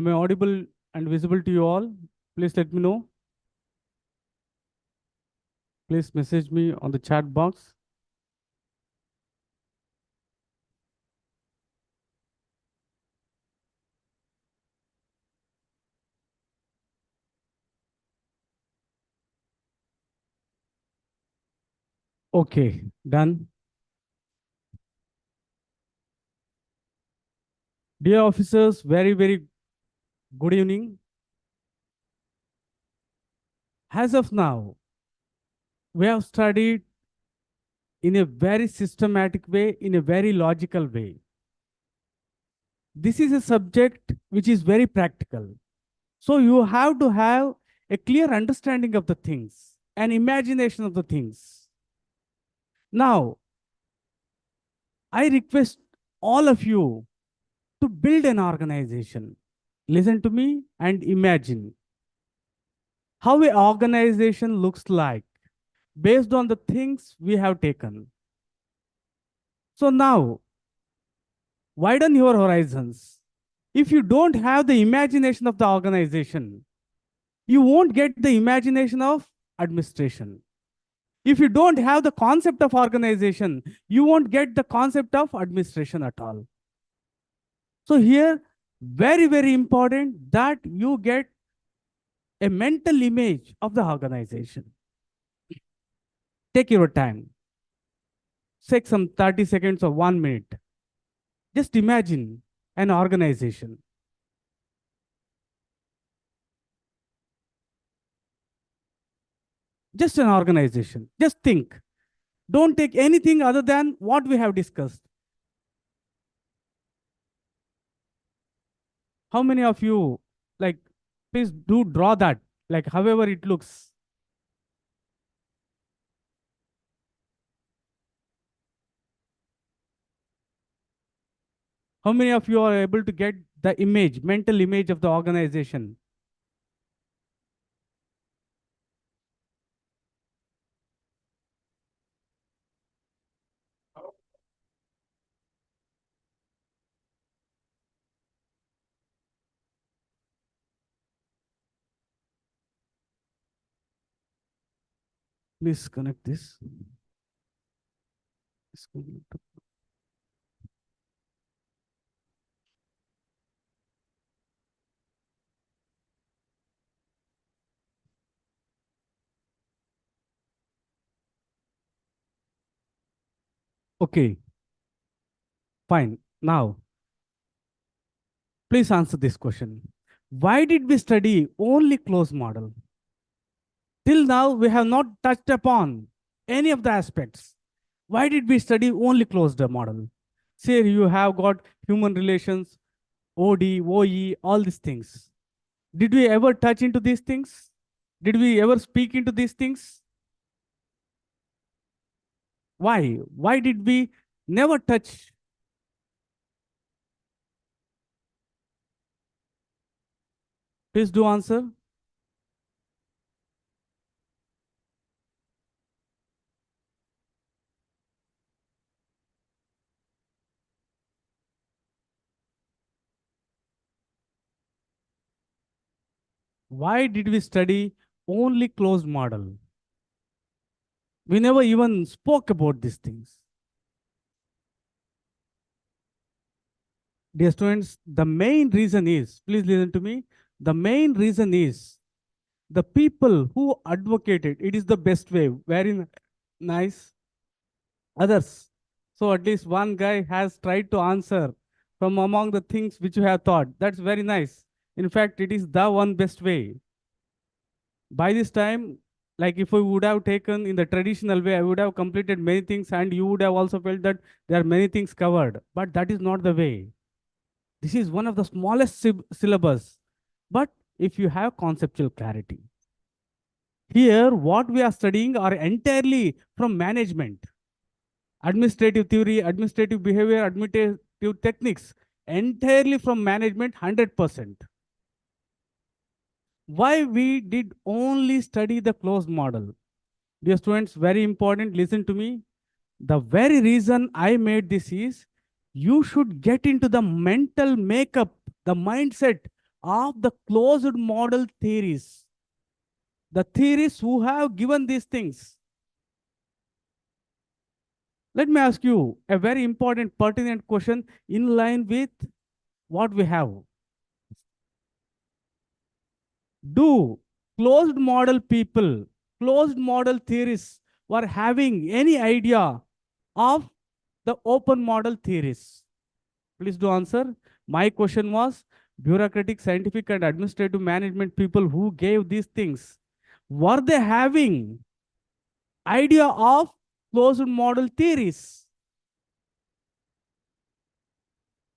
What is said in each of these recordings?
Am I audible and visible to you all? Please let me know. Please message me on the chat box. Okay, done. Dear officers, very, very good evening. As of now, we have studied in a very systematic way, in a very logical way. This is a subject which is very practical. So you have to have a clear understanding of the things, an imagination of the things. Now, I request all of you to build an organization. Listen to me and imagine how an organization looks like based on the things we have taken. So now, widen your horizons. If you don't have the imagination of the organization, you won't get the imagination of administration. If you don't have the concept of organization, you won't get the concept of administration at all. So here, very, very important that you get a mental image of the organization. Take your time. Take some 30 seconds or 1 minute. Just imagine an organization. Just an organization. Just think. Don't take anything other than what we have discussed. How many of you, like, please do draw that, like, however it looks. How many of you are able to get the image, mental image of the organization? Please connect this. Okay, fine. Now, please answer this question. Why did we study only closed model? Till now, we have not touched upon any of the aspects. Why did we study only closed model? Say you have got human relations, OD, OE, all these things. Did we ever touch into these things? Did we ever speak into these things? Why? Why did we never touch? Please do answer. Why did we study only closed model? We never even spoke about these things. Dear students, the main reason is, please listen to me, the main reason is the people who advocated it is the best way, very nice. Others. So at least one guy has tried to answer from among the things which you have thought. That's very nice. In fact, it is the one best way. By this time, like if we would have taken in the traditional way, I would have completed many things and you would have also felt that there are many things covered. But that is not the way. This is one of the smallest syllabus. But if you have conceptual clarity. Here, what we are studying are entirely from management. Administrative theory, administrative behavior, administrative techniques, entirely from management 100%. Why we did only study the closed model? Dear students, very important, listen to me. The very reason I made this is you should get into the mental makeup, the mindset of the closed model theories. The theorists who have given these things. Let me ask you a very important, pertinent question in line with what we have. Do closed model people, closed model theorists were having any idea of the open model theories? Please do answer. My question was bureaucratic, scientific, and administrative management people who gave these things. Were they having idea of closed model theories?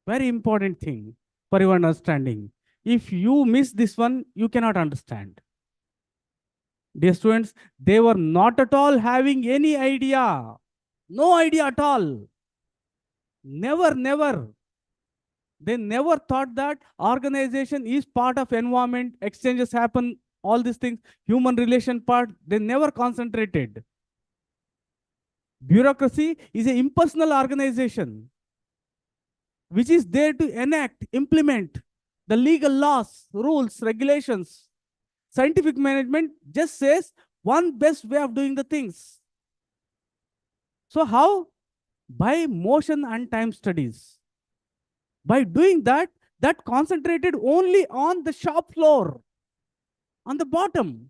Very important thing for your understanding. If you miss this one, you cannot understand. Dear students, they were not at all having any idea. No idea at all. Never, never. They never thought that organization is part of environment, exchanges happen, all these things, human relation part, they never concentrated. Bureaucracy is an impersonal organization which is there to enact, implement the legal laws, rules, regulations. Scientific management just says one best way of doing the things. So how? By motion and time studies. By doing that, that concentrated only on the shop floor, on the bottom.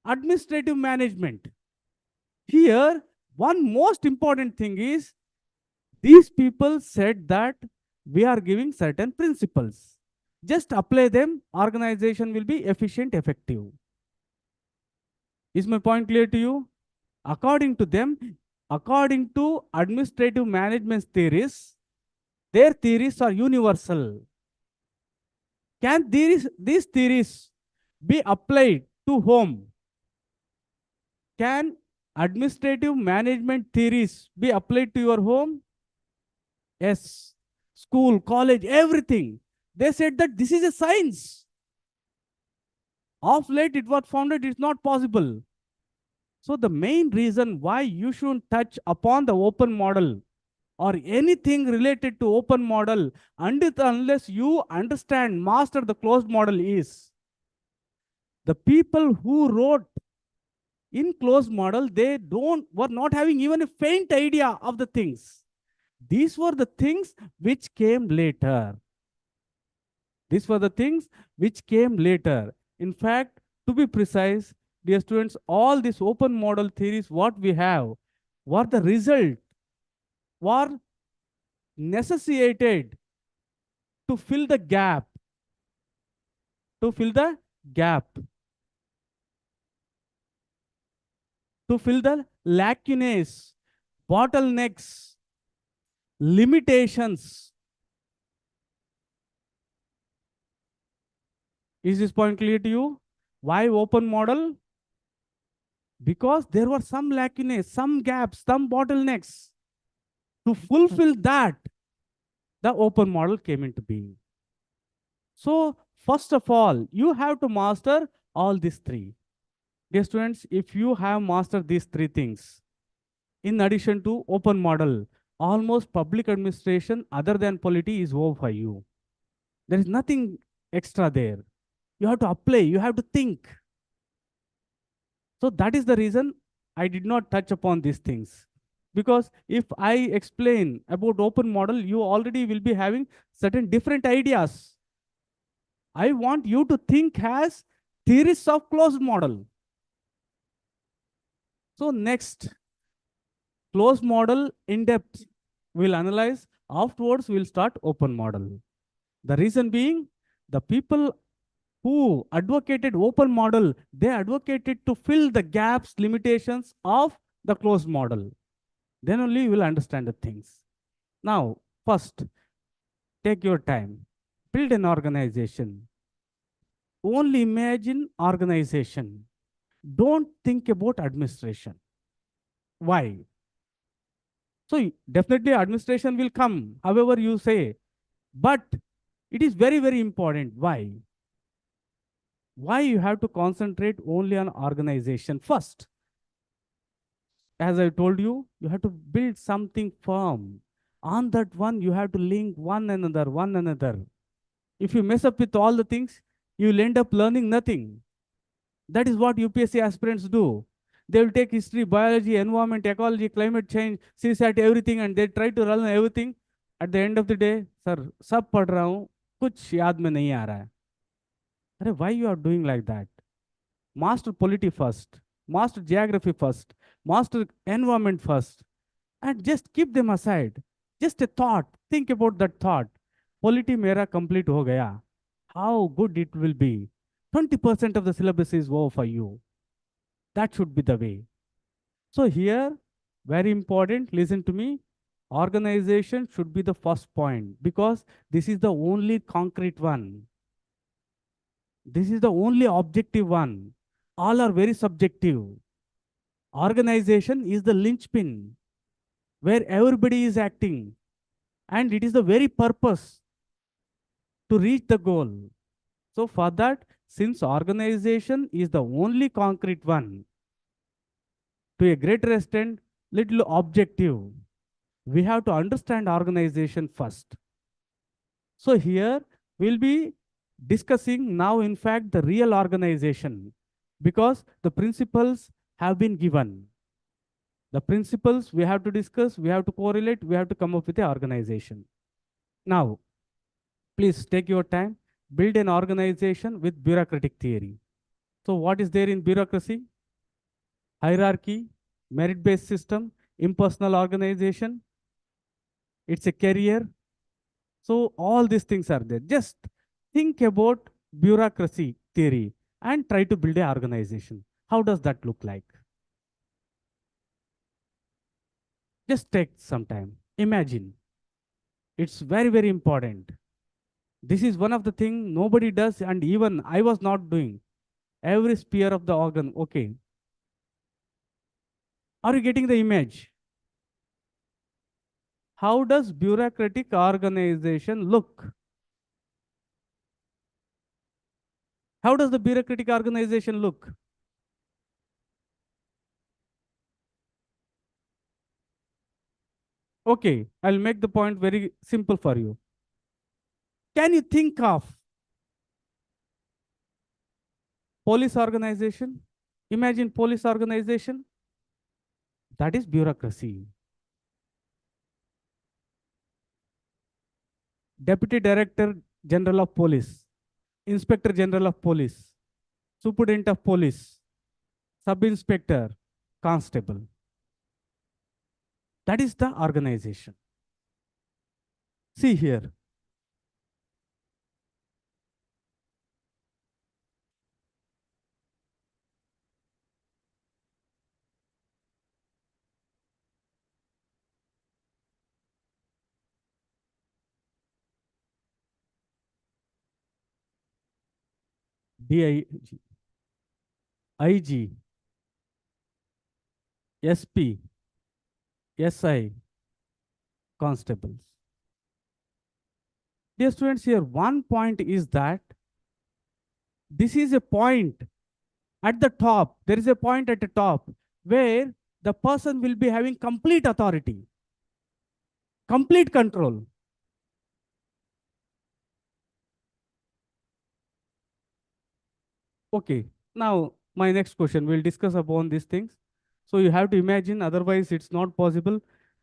Administrative management. Here, one most important thing is these people said that we are giving certain principles. Just apply them, organization will be efficient, effective. Is my point clear to you? According to them, according to administrative management theories, their theories are universal. Can these theories be applied to home? Can administrative management theories be applied to your home? Yes. School, college, everything. They said that this is a science. Of late, it was found that it's not possible. So the main reason why you shouldn't touch upon the open model or anything related to open model unless you understand, master the closed model is the people who wrote in closed model, they were not having even a faint idea of the things. These were the things which came later. These were the things which came later. In fact, to be precise, dear students, all these open model theories, what we have, were the result, were necessitated to fill the gap, to fill the gap, to fill the lacunae, bottlenecks, limitations. Is this point clear to you? Why open model? Because there were some lacunae, some gaps, some bottlenecks. To fulfill that, the open model came into being. So, first of all, you have to master all these three. Dear students, if you have mastered these three things, in addition to open model, almost public administration other than polity is over for you. There is nothing extra there. You have to apply, you have to think. So that is the reason I did not touch upon these things. Because if I explain about open model, you already will be having certain different ideas. I want you to think as theories of closed model. So next, closed model in depth we'll analyze. Afterwards, we'll start open model. The reason being, the people who advocated open model, they advocated to fill the gaps, limitations of the closed model. Then only you will understand the things. Now, first, take your time. Build an organization. Only imagine organization. Don't think about administration. Why? So definitely administration will come, however you say. But it is very, very important. Why? Why you have to concentrate only on organization first? As I told you, you have to build something firm. On that one, you have to link one another. If you mess up with all the things, you will end up learning nothing. That is what UPSC aspirants do. They will take history, biology, environment, ecology, climate change, CSAT, everything, and they try to learn everything. At the end of the day, sir, सब पढ़ रहा हूँ, कुछ याद में नहीं आ रहा है. अरे, why you are doing like that? Master polity first, master geography first, master environment first, and just keep them aside. Just a thought. Think about that thought. Polity मेरा complete हो गया. How good it will be. 20% of the syllabus is over for you. That should be the way. So here, very important, listen to me. Organization should be the first point because this is the only concrete one. This is the only objective one. All are very subjective. Organization is the linchpin where everybody is acting, and it is the very purpose to reach the goal. So for that, since organization is the only concrete one, to a greater extent, little objective, we have to understand organization first. So here we'll be discussing now, in fact, the real organization because the principles have been given. The principles we have to discuss, we have to correlate, we have to come up with an organization. Now, please take your time, build an organization with bureaucratic theory. So what is there in bureaucracy? Hierarchy, merit-based system, impersonal organization, it's a career. So all these things are there. Just think about bureaucracy theory and try to build an organization. How does that look like? Just take some time. Imagine. It's very, very important. This is one of the things nobody does, and even I was not doing. Every sphere of the organ. Okay. Are you getting the image? How does bureaucratic organization look? How does the bureaucratic organization look? Okay, I'll make the point very simple for you. Can you think of police organization? Imagine police organization. That is bureaucracy. Deputy Director General of Police, Inspector General of Police, Superintendent of Police, Sub-Inspector, Constable. That is the organization. See here. DIG, IG, SP, SI, constables. Dear students, here one point is that this is a point at the top. There is a point at the top where the person will be having complete authority, complete control. Okay, now my next question, we'll discuss upon these things. So you have to imagine, otherwise it's not possible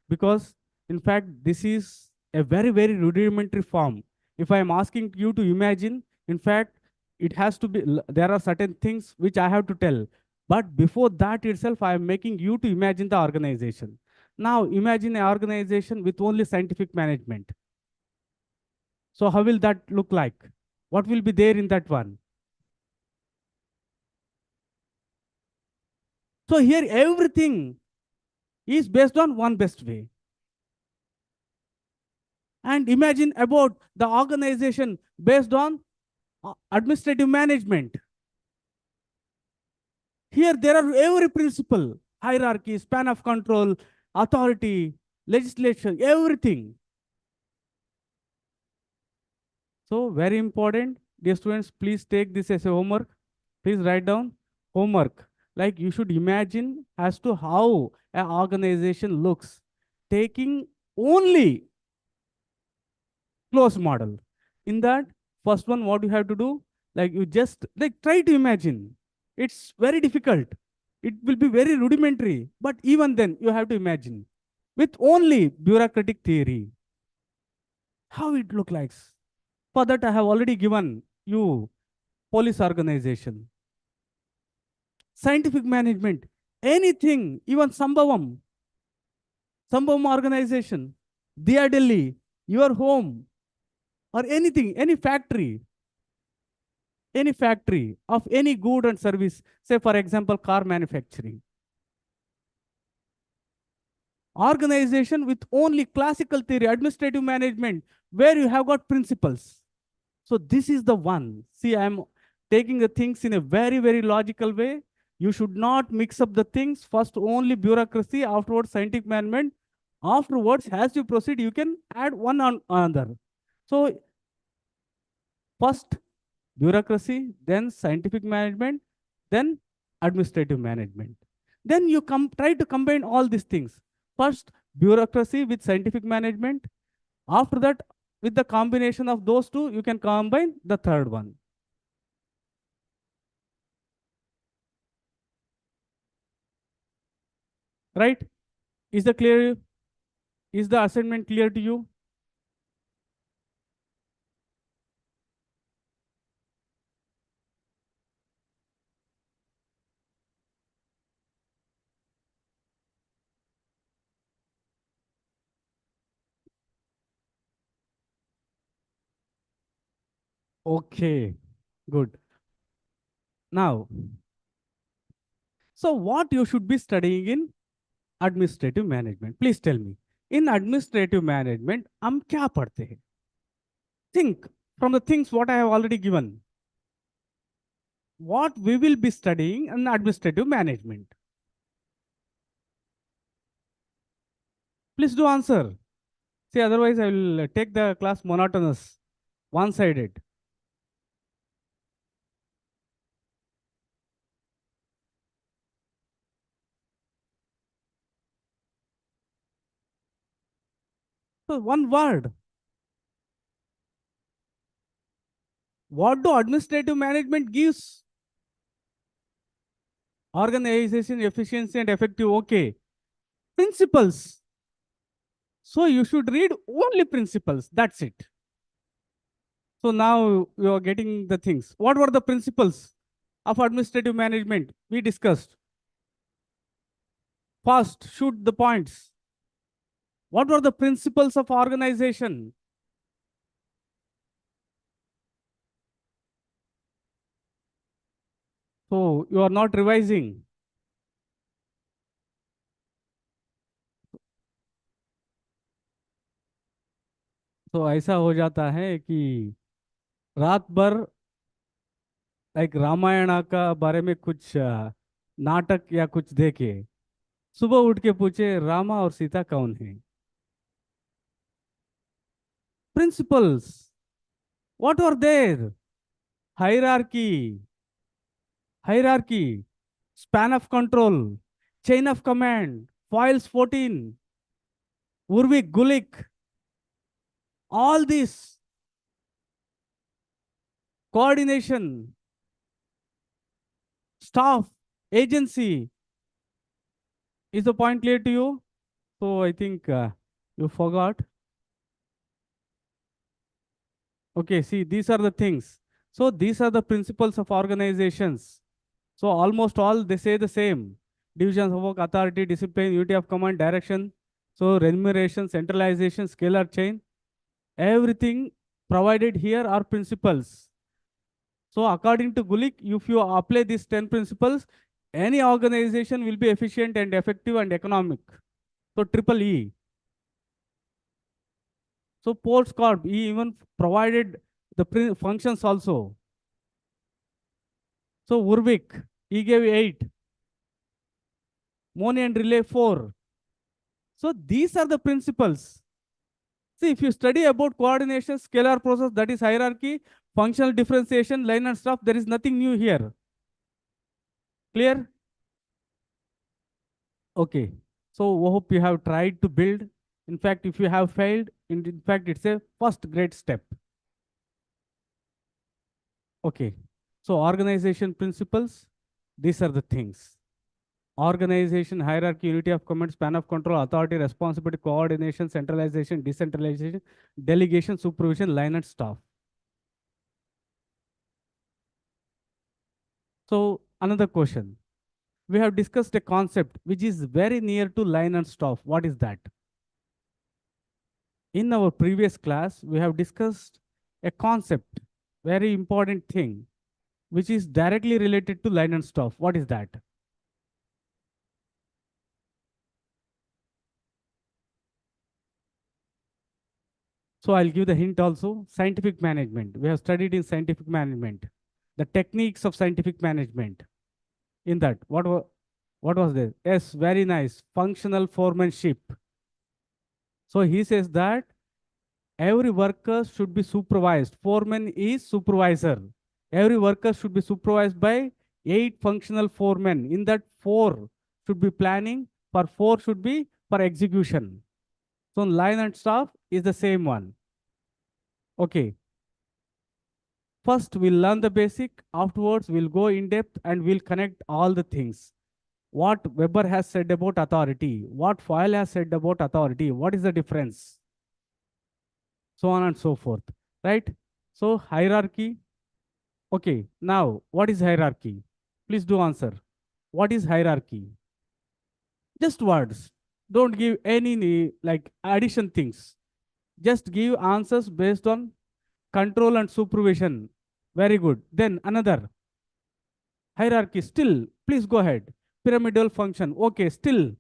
because in fact, this is a very, very rudimentary form. If I am asking you to imagine, in fact, it has to be, there are certain things which I have to tell. But before that itself, I am making you to imagine the organization. Now imagine an organization with only scientific management. So how will that look like? What will be there in that one? So here everything is based on one best way. And imagine about the organization based on administrative management. Here there are every principle, hierarchy, span of control, authority, legislation, everything. So very important, dear students, please take this as a homework. Please write down homework. Like you should imagine as to how an organization looks, taking only close model. In that, First one, what you have to do, like you just like try to imagine. It's very difficult. It will be very rudimentary, but even then you have to imagine with only bureaucratic theory how it look like. For that, I have already given you police organization, scientific management, anything, even Sambhavam organization, Dia Delhi, your home, or anything, any factory of any good and service, say for example, car manufacturing. Organization with only classical theory, administrative management, where you have got principles. So this is the one. See, I'm taking the things in a very, very logical way. You should not mix up the things. First, only bureaucracy, afterwards, scientific management. Afterwards, as you proceed, you can add one on another. So first, bureaucracy, then scientific management, then administrative management. Then you try to combine all these things. First, bureaucracy with scientific management. After that, with the combination of those two, you can combine the third one. Right? Is the clear? Is the assignment clear to you? Okay, good. Now, so what you should be studying in administrative management? Please tell me. In administrative management, हम क्या पढ़ते हैं? Think from the things what I have already given. What we will be studying in administrative management? Please do answer. See, otherwise I will take the class monotonous, one-sided. So one word. What do administrative management gives? Organization, efficiency, and effective. Okay. Principles. So you should read only principles. That's it. So now you are getting the things. What were the principles of administrative management? We discussed. First, shoot the points. What were the principles of organization? So you are not revising. तो ऐसा हो जाता है कि रात भर एक रामायण का बारे में कुछ नाटक या कुछ देखे, सुबह उठ के पूछे रामा और सीता कौन है? Principles. What were there? Hierarchy, hierarchy, span of control, chain of command, foils 14, Urvik, Gulik, all this coordination, staff, agency. Is the point clear to you? So I think you forgot. Okay, see, these are the things. So these are the principles of organizations. So almost all they say the same. Divisions of work, authority, discipline, unity of command, direction. So remuneration, centralization, scalar chain. Everything provided here are principles. So according to Gulik, if you apply these 10 principles, any organization will be efficient and effective and economic. So triple E. So Ports Corp, he even provided the functions also. So Urvik, he gave 8. Money and Relay 4. So these are the principles. See, if you study about coordination, scalar process, that is hierarchy, functional differentiation, line and stuff, there is nothing new here. Clear? Okay. So hope you have tried to build. In fact, if you have failed, in fact, it's a first great step. Okay. So organization principles, these are the things. Organization, hierarchy, unity of command, span of control, authority, responsibility, coordination, centralization, decentralization, delegation, supervision, line and staff. So another question. We have discussed a concept which is very near to line and staff. What is that? In our previous class, we have discussed a concept, very important thing, which is directly related to line and staff. What is that? So I'll give the hint also. Scientific management. We have studied in scientific management. The techniques of scientific management. In that, what was there? Yes, very nice. Functional foremanship. So he says that every worker should be supervised. Foreman is supervisor. Every worker should be supervised by 8 functional foremen. In that, 4 should be planning, for 4 should be for execution. So line and staff is the same one. Okay. First, we'll learn the basic. Afterwards, we'll go in depth and we'll connect all the things. What Weber has said about authority, what Foyle has said about authority, what is the difference, so on and so forth, right? So hierarchy. Okay, now what is hierarchy? Please do answer. What is hierarchy? Just words. Don't give any like addition things. Just give answers based on control and supervision. Very good. Then another hierarchy. Still, please go ahead. Pyramidal function. Okay, still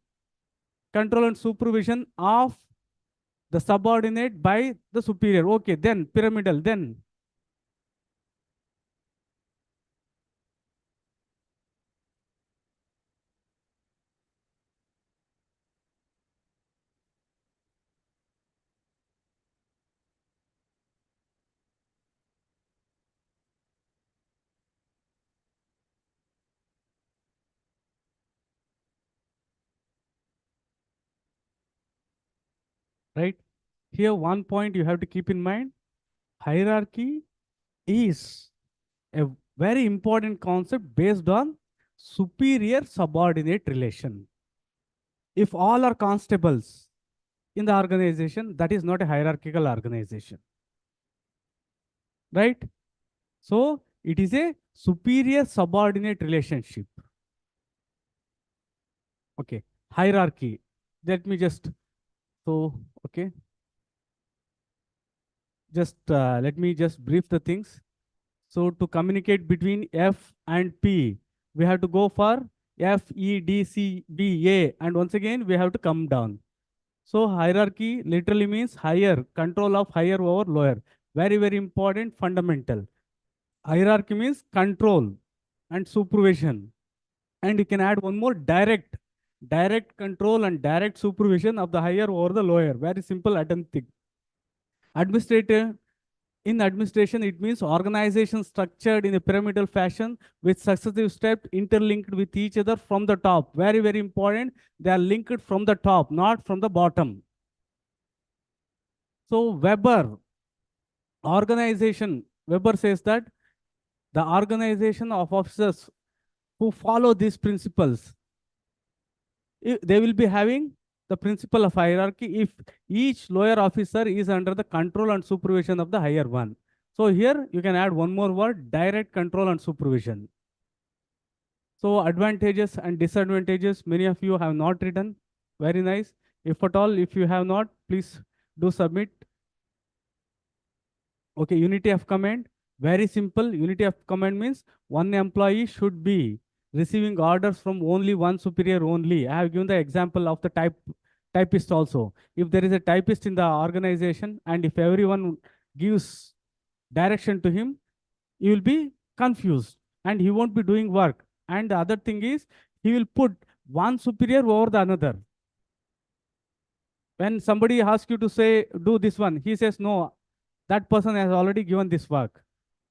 control and supervision of the subordinate by the superior. Okay, then pyramidal. Then right here, one point you have to keep in mind: hierarchy is a very important concept based on superior subordinate relation. If all are constables in the organization, that is not a hierarchical organization, right? So it is a superior subordinate relationship. Okay, hierarchy. Let me just so okay, just let me just brief the things. So to communicate between F and P, we have to go for F, E, D, C, B, A, and once again we have to come down. So hierarchy literally means higher, control of higher over lower. Very, very important, fundamental. Hierarchy means control and supervision. And you can add one more: direct. Direct control and direct supervision of the higher over the lower. Very simple arithmetic. Administrator, in administration, it means organization structured in a pyramidal fashion with successive steps interlinked with each other from the top. Very, very important. They are linked from the top, not from the bottom. So Weber, organization, Weber says that the organization of officers who follow these principles, they will be having the principle of hierarchy if each lower officer is under the control and supervision of the higher one. So here you can add one more word: direct control and supervision. So advantages and disadvantages, many of you have not written. Very nice. If at all, if you have not, please do submit. Okay, unity of command. Very simple. Unity of command means one employee should be receiving orders from only one superior only. I have given the example of the typist also. If there is a typist in the organization and if everyone gives direction to him, he will be confused and he won't be doing work. And the other thing is, he will put one superior over the another. When somebody asks you to say, do this one, he says, no, that person has already given this work.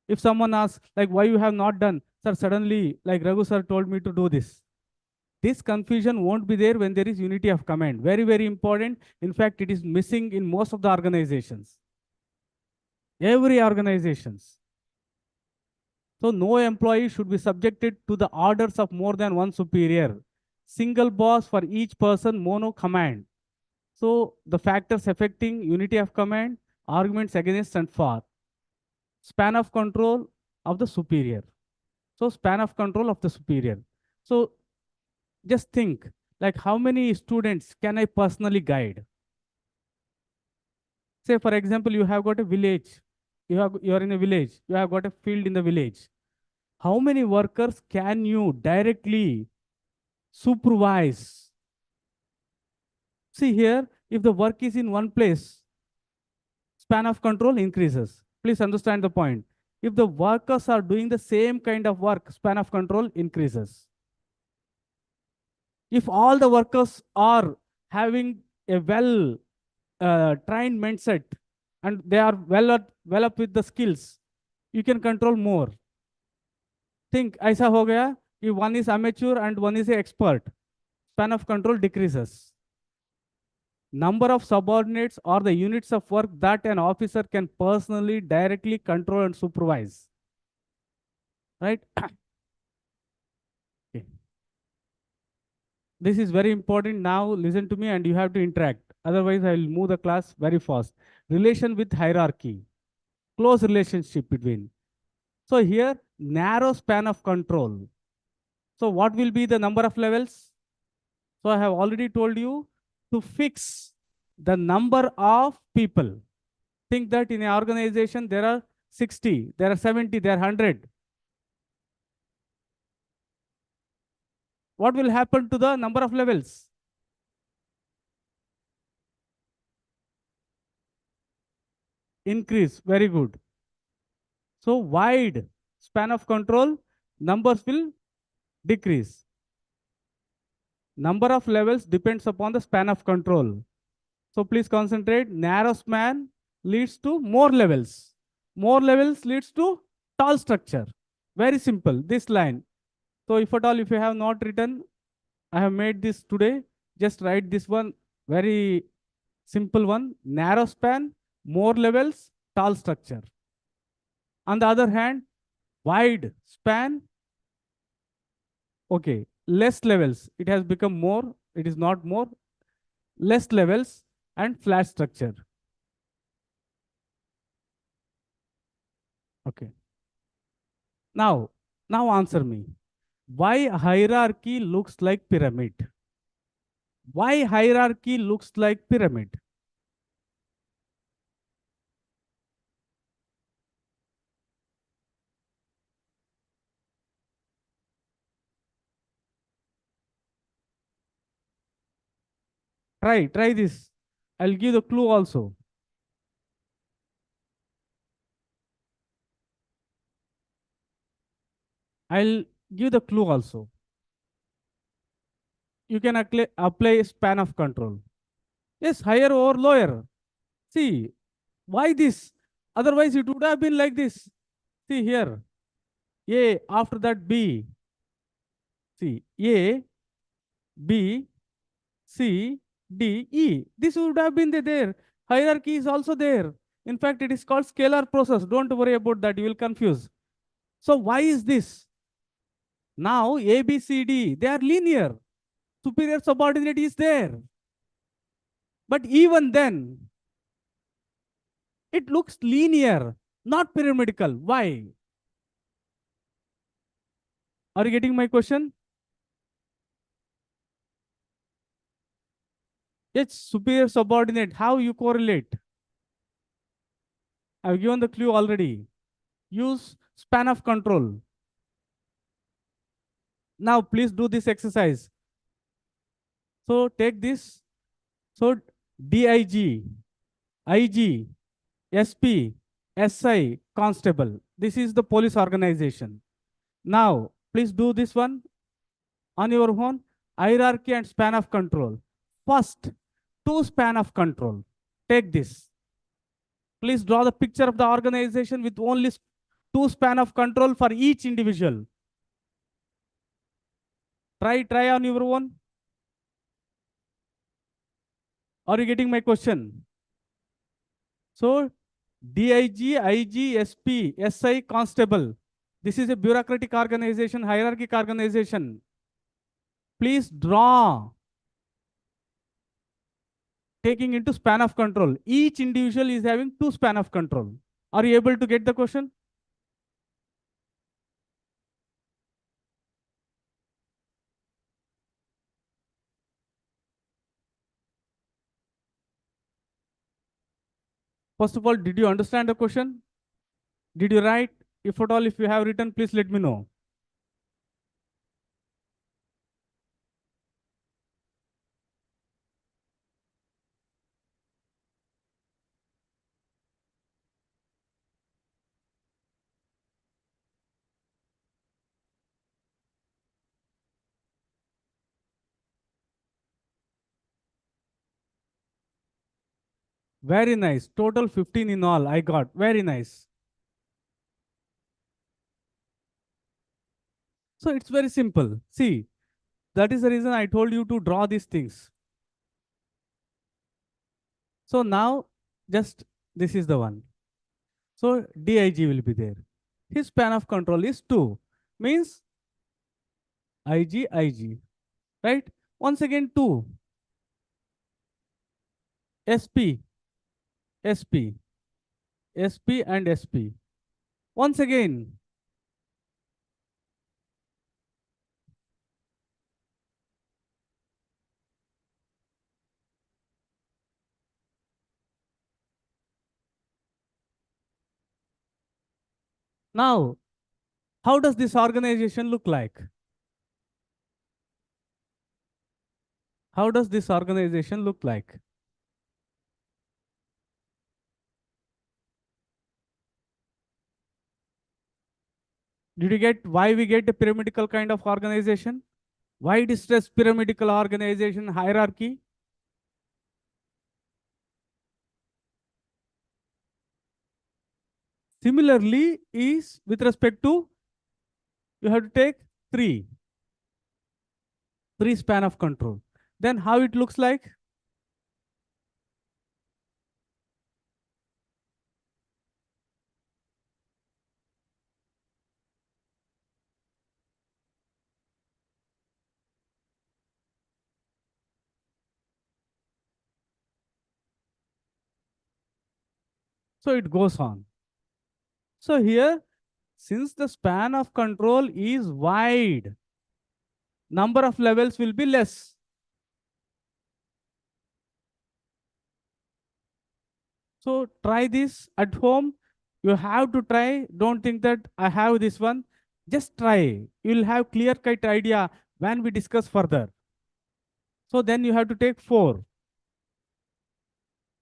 If someone asks, like, why you have not done, sir, suddenly, like Raghu sir told me to do this. This confusion won't be there when there is unity of command. Very, very important. In fact, it is missing in most of the organizations. Every organizations. So no employee should be subjected to the orders of more than one superior. Single boss for each person, mono command. So the factors affecting unity of command, arguments against and for. Span of control of the superior. So span of control of the superior. So just think, like how many students can I personally guide? Say for example, you have got a village. You are in a village. You have got a field in the village. How many workers can you directly supervise? See here, if the work is in one place, span of control increases. Please understand the point. If the workers are doing the same kind of work, span of control increases. If all the workers are having a well trained mindset and they are well up with the skills, you can control more. Think, ऐसा हो गया कि one is amateur and one is an expert. Span of control decreases. Number of subordinates or the units of work that an officer can personally directly control and supervise. Right? Okay. This is very important. Now listen to me and you have to interact. Otherwise, I will move the class very fast. Relation with hierarchy. Close relationship between. So here, narrow span of control. So what will be the number of levels? So I have already told you to fix the number of people. Think that in an organization, there are 60, there are 70, there are 100. What will happen to the number of levels? Increase. Very good. So wide span of control, numbers will decrease. Number of levels depends upon the span of control. So please concentrate. Narrow span leads to more levels. More levels leads to tall structure. Very simple. This line. So if at all, if you have not written, I have made this today. Just write this one. Very simple one. Narrow span, more levels, tall structure. On the other hand, wide span, okay, less levels. It has become more. It is not more. Less levels and flat structure. Okay. Now answer me. Why hierarchy looks like pyramid? Why hierarchy looks like pyramid? Try this. I'll give the clue also. I'll give the clue also. You can apply span of control. Yes, higher or lower. See, why this? Otherwise, it would have been like this. See here. A, after that B. See, A, B, C, D, E. This would have been there. Hierarchy is also there. In fact, it is called scalar process. Don't worry about that. You will confuse. So why is this? Now, A, B, C, D, they are linear. Superior subordinate is there. But even then, it looks linear, not pyramidal. Why? Are you getting my question? It's superior subordinate. How you correlate? I've given the clue already. Use span of control. Now, please do this exercise. So take this. So DIG, IG, SP, SI, constable. This is the police organization. Now, please do this one on your own. Hierarchy and span of control. First, two span of control. Take this. Please draw the picture of the organization with only two span of control for each individual. Try on your own. Are you getting my question? So DIG, IG, SP, SI, constable. This is a bureaucratic organization, hierarchic organization. Please draw, taking into span of control. Each individual is having two span of control. Are you able to get the question? First of all, did you understand the question? Did you write? If at all, if you have written, please let me know. Very nice. Total 15 in all I got. Very nice. So it's very simple. See, that is the reason I told you to draw these things. So now, just this is the one. So DIG will be there. His span of control is 2. Means IG. Right? Once again 2. SP, SP, SP and SP. Once again. Now, how does this organization look like? How does this organization look like? Did you get why we get a pyramidal kind of organization? Why it is stress pyramidal organization hierarchy? Similarly, is with respect to, you have to take three, three span of control. Then how it looks like? So it goes on. So here, since the span of control is wide, number of levels will be less. So try this at home. You have to try. Don't think that I have this one. Just try. You'll have clear-cut idea when we discuss further. So then you have to take 4.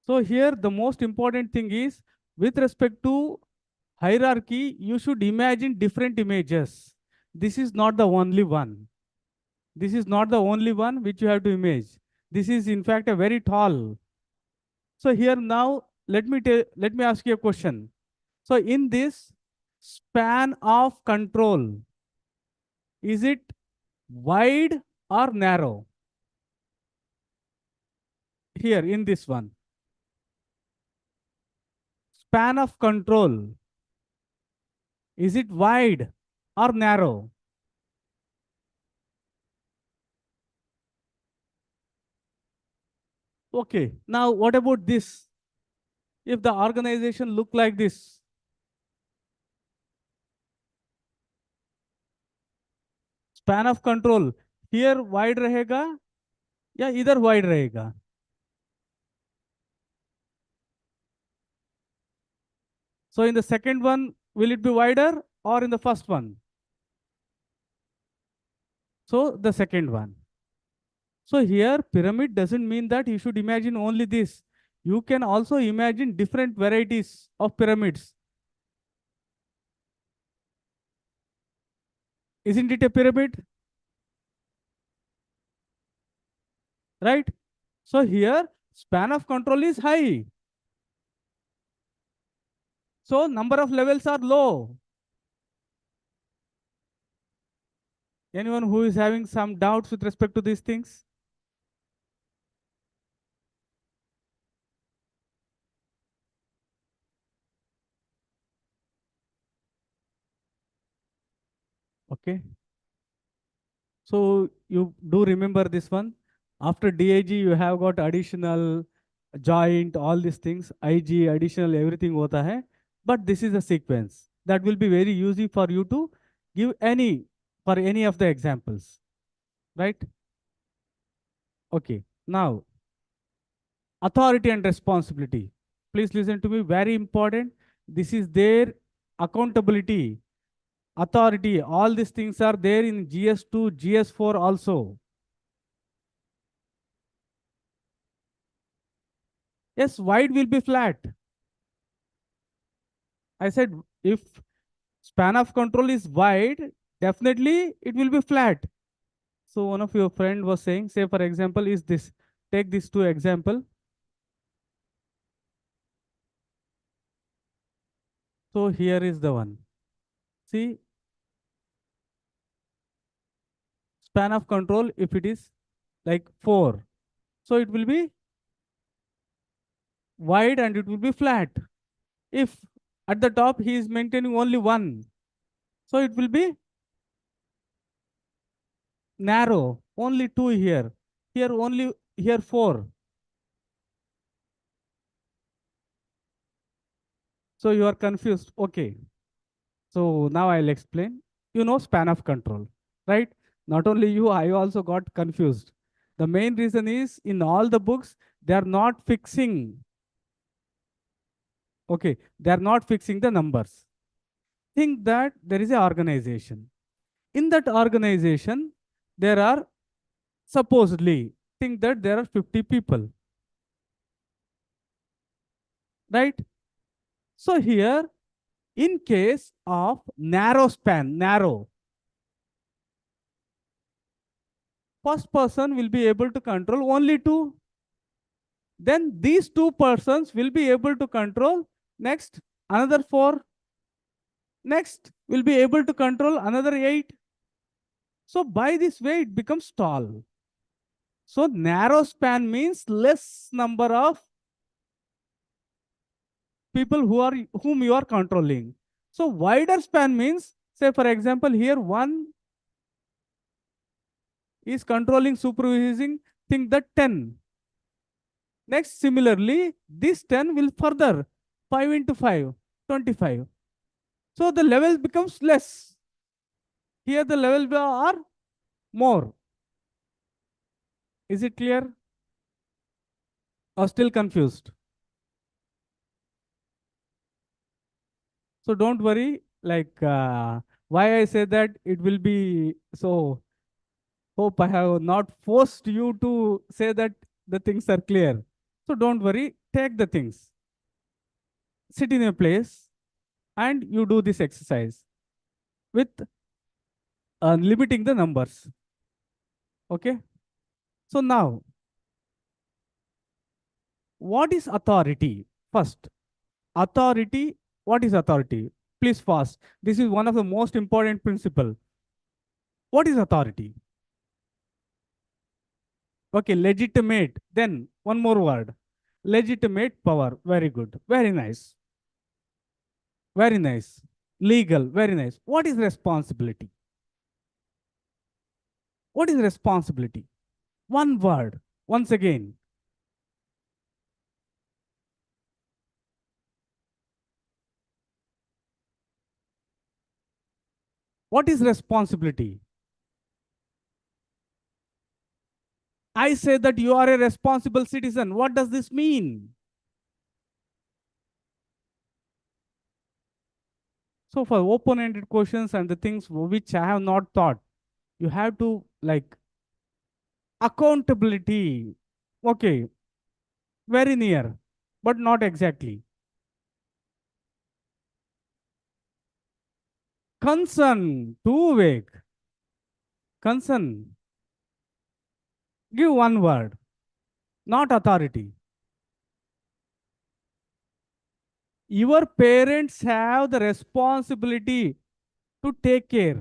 So here the most important thing is, with respect to hierarchy, you should imagine different images. This is not the only one. This is not the only one which you have to image. This is in fact a very tall. So here now, let me ask you a question. So in this span of control, is it wide or narrow? Here in this one, span of control, is it wide or narrow? Okay, now what about this? If the organization look like this, span of control, here wide रहेगा या इधर wide रहेगा? So in the second one, will it be wider or in the first one? So the second one. So here pyramid doesn't mean that you should imagine only this. You can also imagine different varieties of pyramids. Isn't it a pyramid? Right? So here span of control is high. So number of levels are low. Anyone who is having some doubts with respect to these things? Okay. So you do remember this one. After DIG, you have got additional joint, all these things, IG, additional, everything hota hai. But this is a sequence that will be very easy for you to give any, for any of the examples, right? Okay. Now, authority and responsibility. Please listen to me, very important. This is their accountability, authority. All these things are there in GS2, GS4 also. Yes, wide will be flat. I said if span of control is wide, definitely it will be flat. So one of your friend was saying, say for example, is this. Take these two example. So here is the one. See, span of control, if it is like 4, so it will be wide and it will be flat. If at the top he is maintaining only 1, so it will be narrow, only 2 here. Here only, here 4. So you are confused. Okay. So now I'll explain. You know span of control, right? Not only you, I also got confused. The main reason is in all the books, they are not fixing. Okay, they are not fixing the numbers. Think that there is a organization. In that organization, there are supposedly, think that there are 50 people, right? So here, in case of narrow span, narrow, first person will be able to control only 2. Then these 2 persons will be able to control next another 4. Next will be able to control another 8. So by this way, it becomes tall. So narrow span means less number of people whom you are controlling. So wider span means, say for example, here 1 is controlling, supervising, think that 10. Next, similarly, this 10 will further 5 into 5, 25. So the level becomes less. Here the level are more. Is it clear or still confused? So don't worry, like why I say that it will be so. Hope I have not forced you to say that the things are clear. So don't worry, take the things, sit in a place, and you do this exercise with limiting the numbers. Okay. So now, what is authority? First, authority. What is authority? Please fast. This is one of the most important principle. What is authority? Okay, legitimate. Then one more word. Legitimate power. Very good. Very nice. Very nice. Legal. Very nice. What is responsibility? What is responsibility? One word. Once again. What is responsibility? I say that you are a responsible citizen. What does this mean? So for open-ended questions and the things which I have not thought, you have to like accountability. Okay, very near, but not exactly. Concern, too vague. Concern, give one word, not authority. Your parents have the responsibility to take care,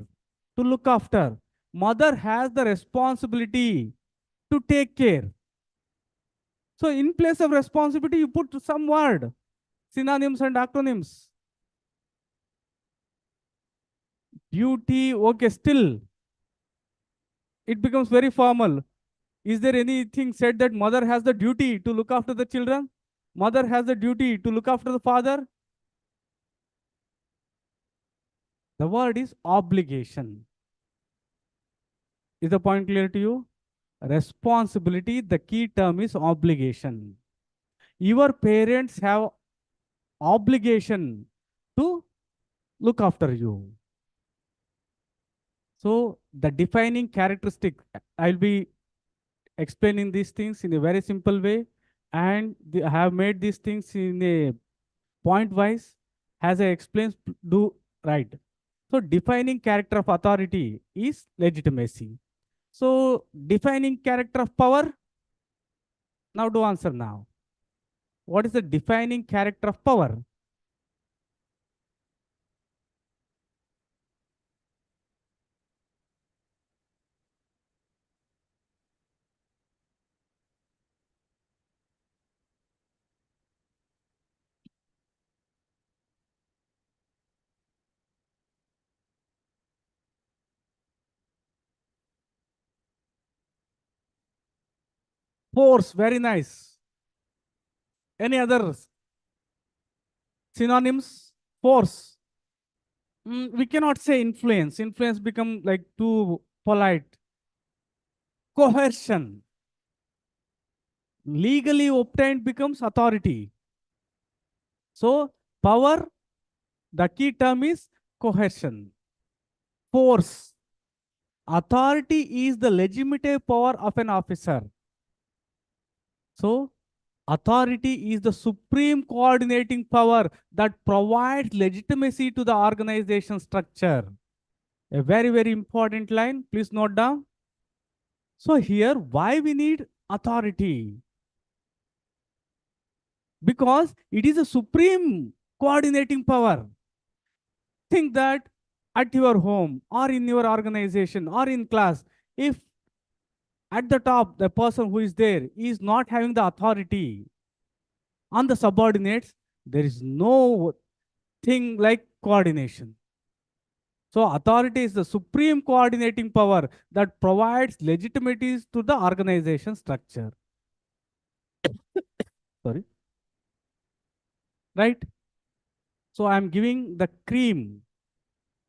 to look after. Mother has the responsibility to take care. So in place of responsibility, you put some word, synonyms and acronyms. duty, okay, still it becomes very formal. Is there anything said that mother has the duty to look after the children? Mother has the duty to look after the father? The word is obligation. Is the point clear to you? Responsibility, the key term is obligation. Your parents have obligation to look after you. So the defining characteristic, I'll be explaining these things in a very simple way, and I have made these things in a point wise, as I explained, do right. So defining character of authority is legitimacy. So defining character of power, now do answer now. What is the defining character of power? Force, very nice. Any other synonyms? Force. We cannot say influence. Influence become like too polite. Coercion. Legally obtained becomes authority. So power, the key term is coercion. Force. Authority is the legitimate power of an officer. So authority is the supreme coordinating power that provides legitimacy to the organization structure. A very, very important line. Please note down. So here, why we need authority? Because it is a supreme coordinating power. Think that at your home or in your organization or in class, if at the top the person who is there is not having the authority on the subordinates, there is no thing like coordination. So authority is the supreme coordinating power that provides legitimities to the organization structure. Sorry. Right? So I am giving the cream.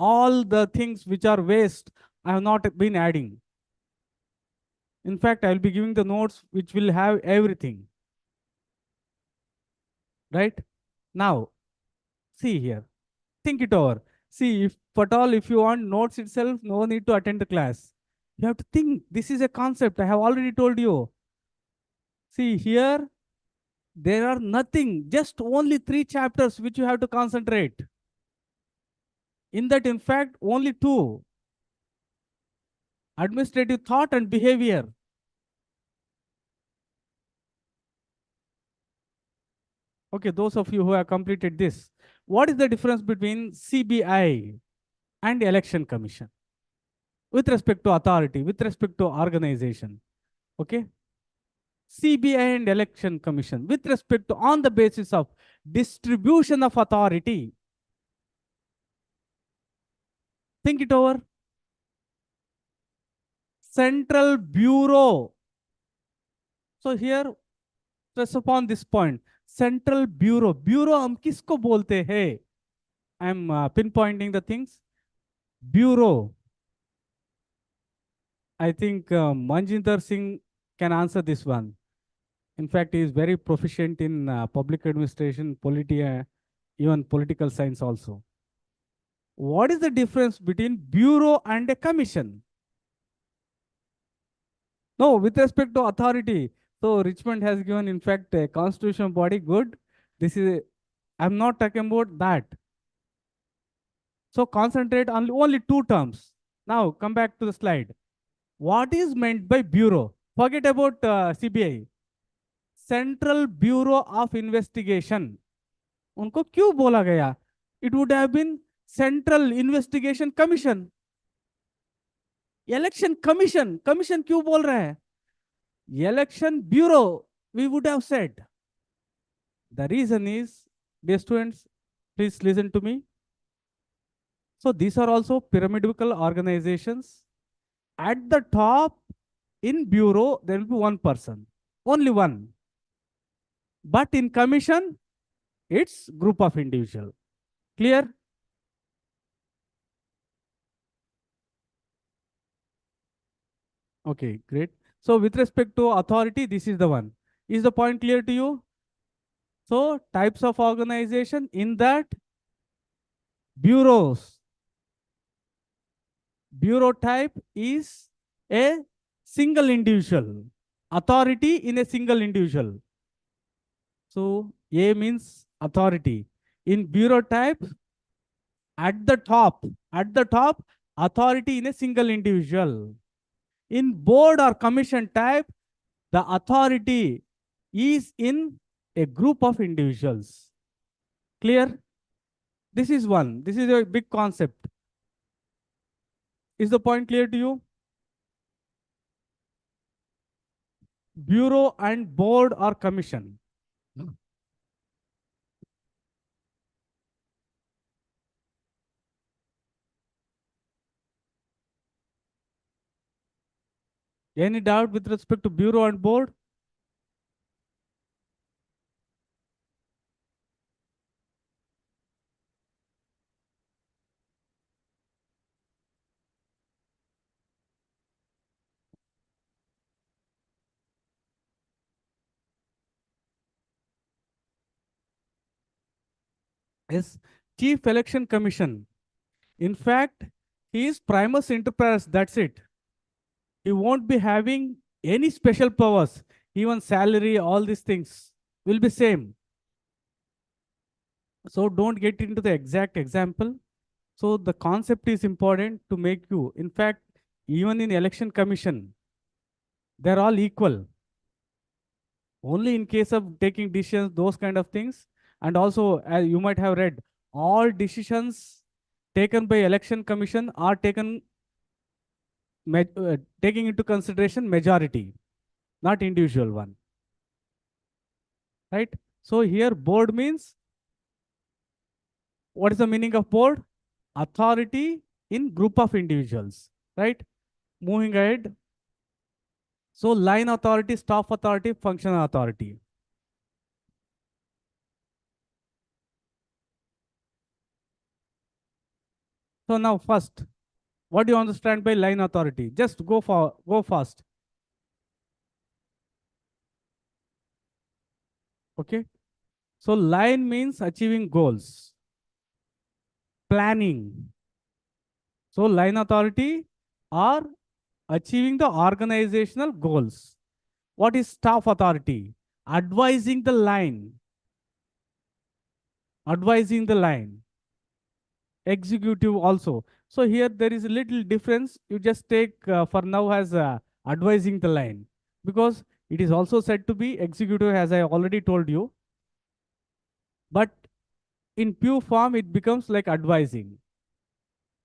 All the things which are waste, I have not been adding. In fact, I will be giving the notes which will have everything. Right? Now, see here. Think it over. See, if at all, if you want notes itself, no need to attend the class. You have to think. This is a concept. I have already told you. See, here, there are nothing, just only 3 chapters which you have to concentrate. In that, in fact, only 2. Administrative thought and behavior. Okay, those of you who have completed this, what is the difference between CBI and Election Commission with respect to authority, with respect to organization? Okay, CBI and Election Commission with respect to on the basis of distribution of authority. Think it over. Central Bureau. So here, stress upon this point. Central Bureau. Bureau हम किसको बोलते हैं? I am pinpointing the things. Bureau. I think Manjinder Singh can answer this one. In fact, he is very proficient in public administration, even political science also. What is the difference between bureau and a commission? No, with respect to authority. So Richmond has given, in fact, a constitutional body. Good. This is, I'm not talking about that. So concentrate on only 2 terms. Now come back to the slide. What is meant by bureau? Forget about CBI. Central Bureau of Investigation. उनको क्यों बोला गया? It would have been Central Investigation Commission. Election Commission. Commission क्यों बोल रहे हैं? Election Bureau, we would have said. The reason is, dear students, please listen to me. So these are also pyramidal organizations. At the top, in bureau, there will be one person, only one. But in commission, it's group of individual. Clear? Okay, great. So with respect to authority, this is the one. Is the point clear to you? So types of organization in that bureaus. Bureau type is a single individual. Authority in a single individual. So A means authority. In bureau type, at the top, authority in a single individual. In board or commission type, the authority is in a group of individuals. Clear? This is one. This is a big concept. Is the point clear to you? Bureau and board or commission. Any doubt with respect to bureau and board? Yes. Chief Election Commission. In fact, he is primus inter pares. That's it. He won't be having any special powers. Even salary, all these things will be same. So don't get into the exact example. So the concept is important to make you. In fact, even in election commission, they're all equal. Only in case of taking decisions, those kind of things. And also, as you might have read, all decisions taken by election commission are taking into consideration majority, not individual one. Right? So here board means, what is the meaning of board? Authority in group of individuals. Right? Moving ahead. So line authority, staff authority, functional authority. So now first, what do you understand by line authority? Just go fast. Okay. So line means achieving goals, planning. So line authority are achieving the organizational goals. What is staff authority? Advising the line. Advising the line. Executive also. So here there is a little difference. You just take for now as advising the line, because it is also said to be executive, as I already told you. But in pure form, it becomes like advising.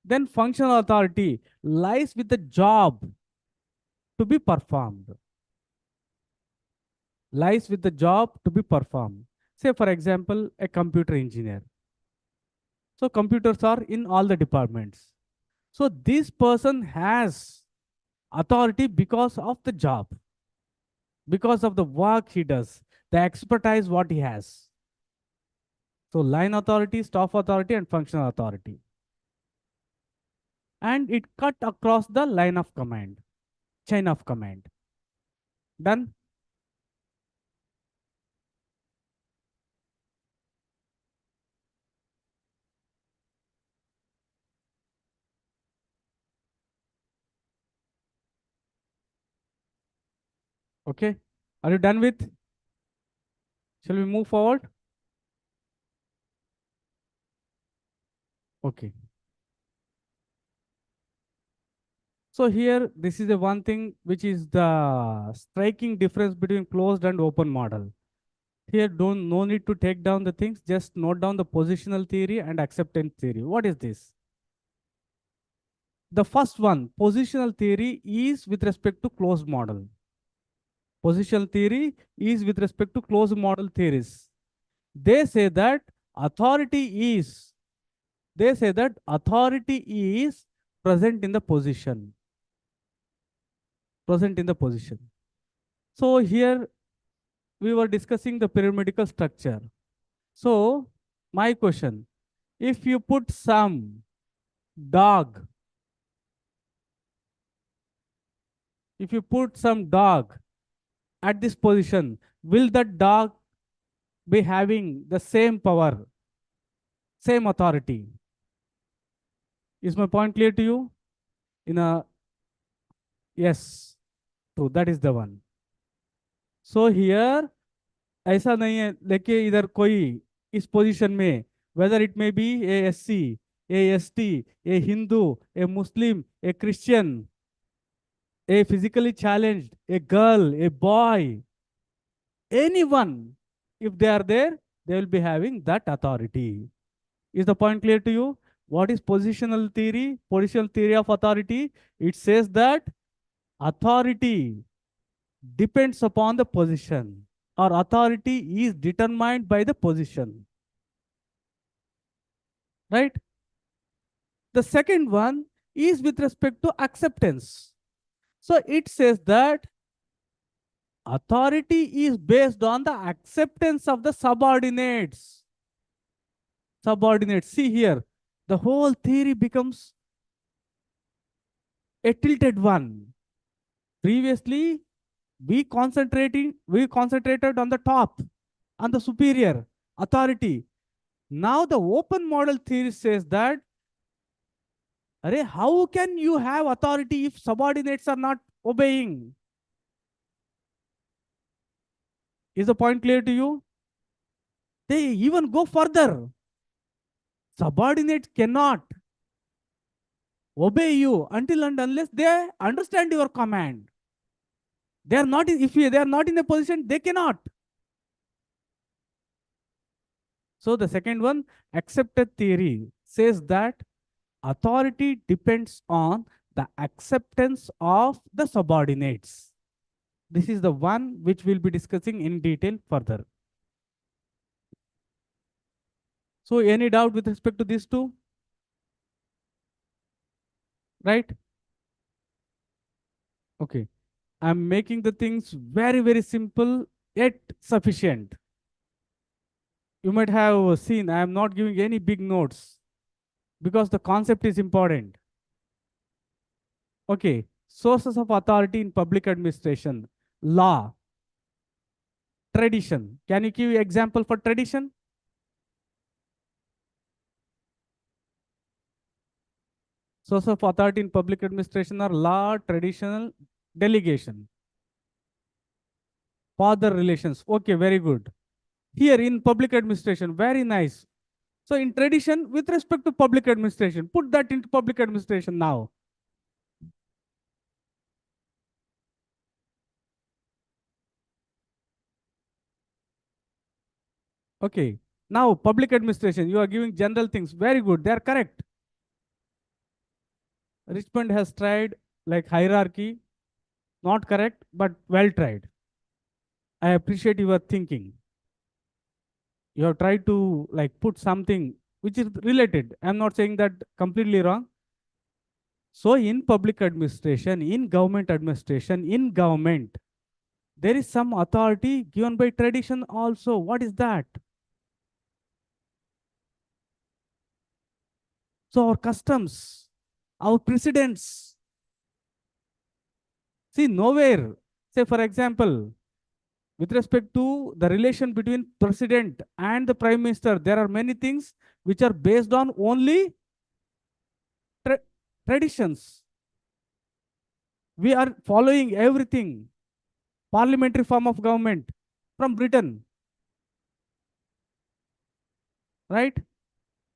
Then functional authority lies with the job to be performed. Lies with the job to be performed. Say, for example, a computer engineer. So computers are in all the departments. So this person has authority because of the job, because of the work he does, the expertise what he has. So line authority, staff authority, and functional authority. And it cut across the line of command, chain of command. Done? Okay. Are you done with? Shall we move forward? Okay. So here, this is the one thing which is the striking difference between closed and open model. Here, don't no need to take down the things. Just note down the positional theory and acceptance theory. What is this? The first one, positional theory, is with respect to closed model. Positional theory is with respect to closed model theories. They say that authority is They say that authority is present in the position. Present in the position. So here we were discussing the pyramidical structure. So my question, if you put some dog, if you put some dog at this position, will that dog be having the same power, same authority? Is my point clear to you? In a yes, true, that is the one. So here ऐसा नहीं है, देखिए इधर कोई इस position में, whether it may be a SC, a ST, a Hindu, a Muslim, a Christian, a physically challenged, a girl, a boy, anyone, if they are there, they will be having that authority. Is the point clear to you? What is positional theory? Positional theory of authority. It says that authority depends upon the position, or authority is determined by the position. Right? The second one is with respect to acceptance. So it says that authority is based on the acceptance of the subordinates. Subordinates. See here, the whole theory becomes a tilted one. Previously, we concentrated on the top, on the superior authority. Now the open model theory says that, how can you have authority if subordinates are not obeying? Is the point clear to you? They even go further. Subordinates cannot obey you until and unless they understand your command. They are not in, if they are not in a position, they cannot. So the second one, accepted theory, says that authority depends on the acceptance of the subordinates. This is the one which we'll be discussing in detail further. So any doubt with respect to these two? Right? Okay. I'm making the things very, very simple yet sufficient. You might have seen I am not giving any big notes because the concept is important. Okay. Sources of authority in public administration. Law. Tradition. Can you give example for tradition? Source of authority in public administration are law, traditional, delegation. Father relations. Okay, very good. Here in public administration, very nice. So in tradition, with respect to public administration, put that into public administration now. Okay. Now public administration, you are giving general things. Very good. They are correct. Richmond has tried like hierarchy. Not correct, but well tried. I appreciate your thinking. You have tried to like put something which is related. I'm not saying that completely wrong. So in public administration, in government administration, in government, there is some authority given by tradition also. What is that? So our customs, our precedents. See, nowhere. Say, for example, with respect to the relation between president and the prime minister, there are many things which are based on only tra traditions. We are following everything, parliamentary form of government from Britain, right?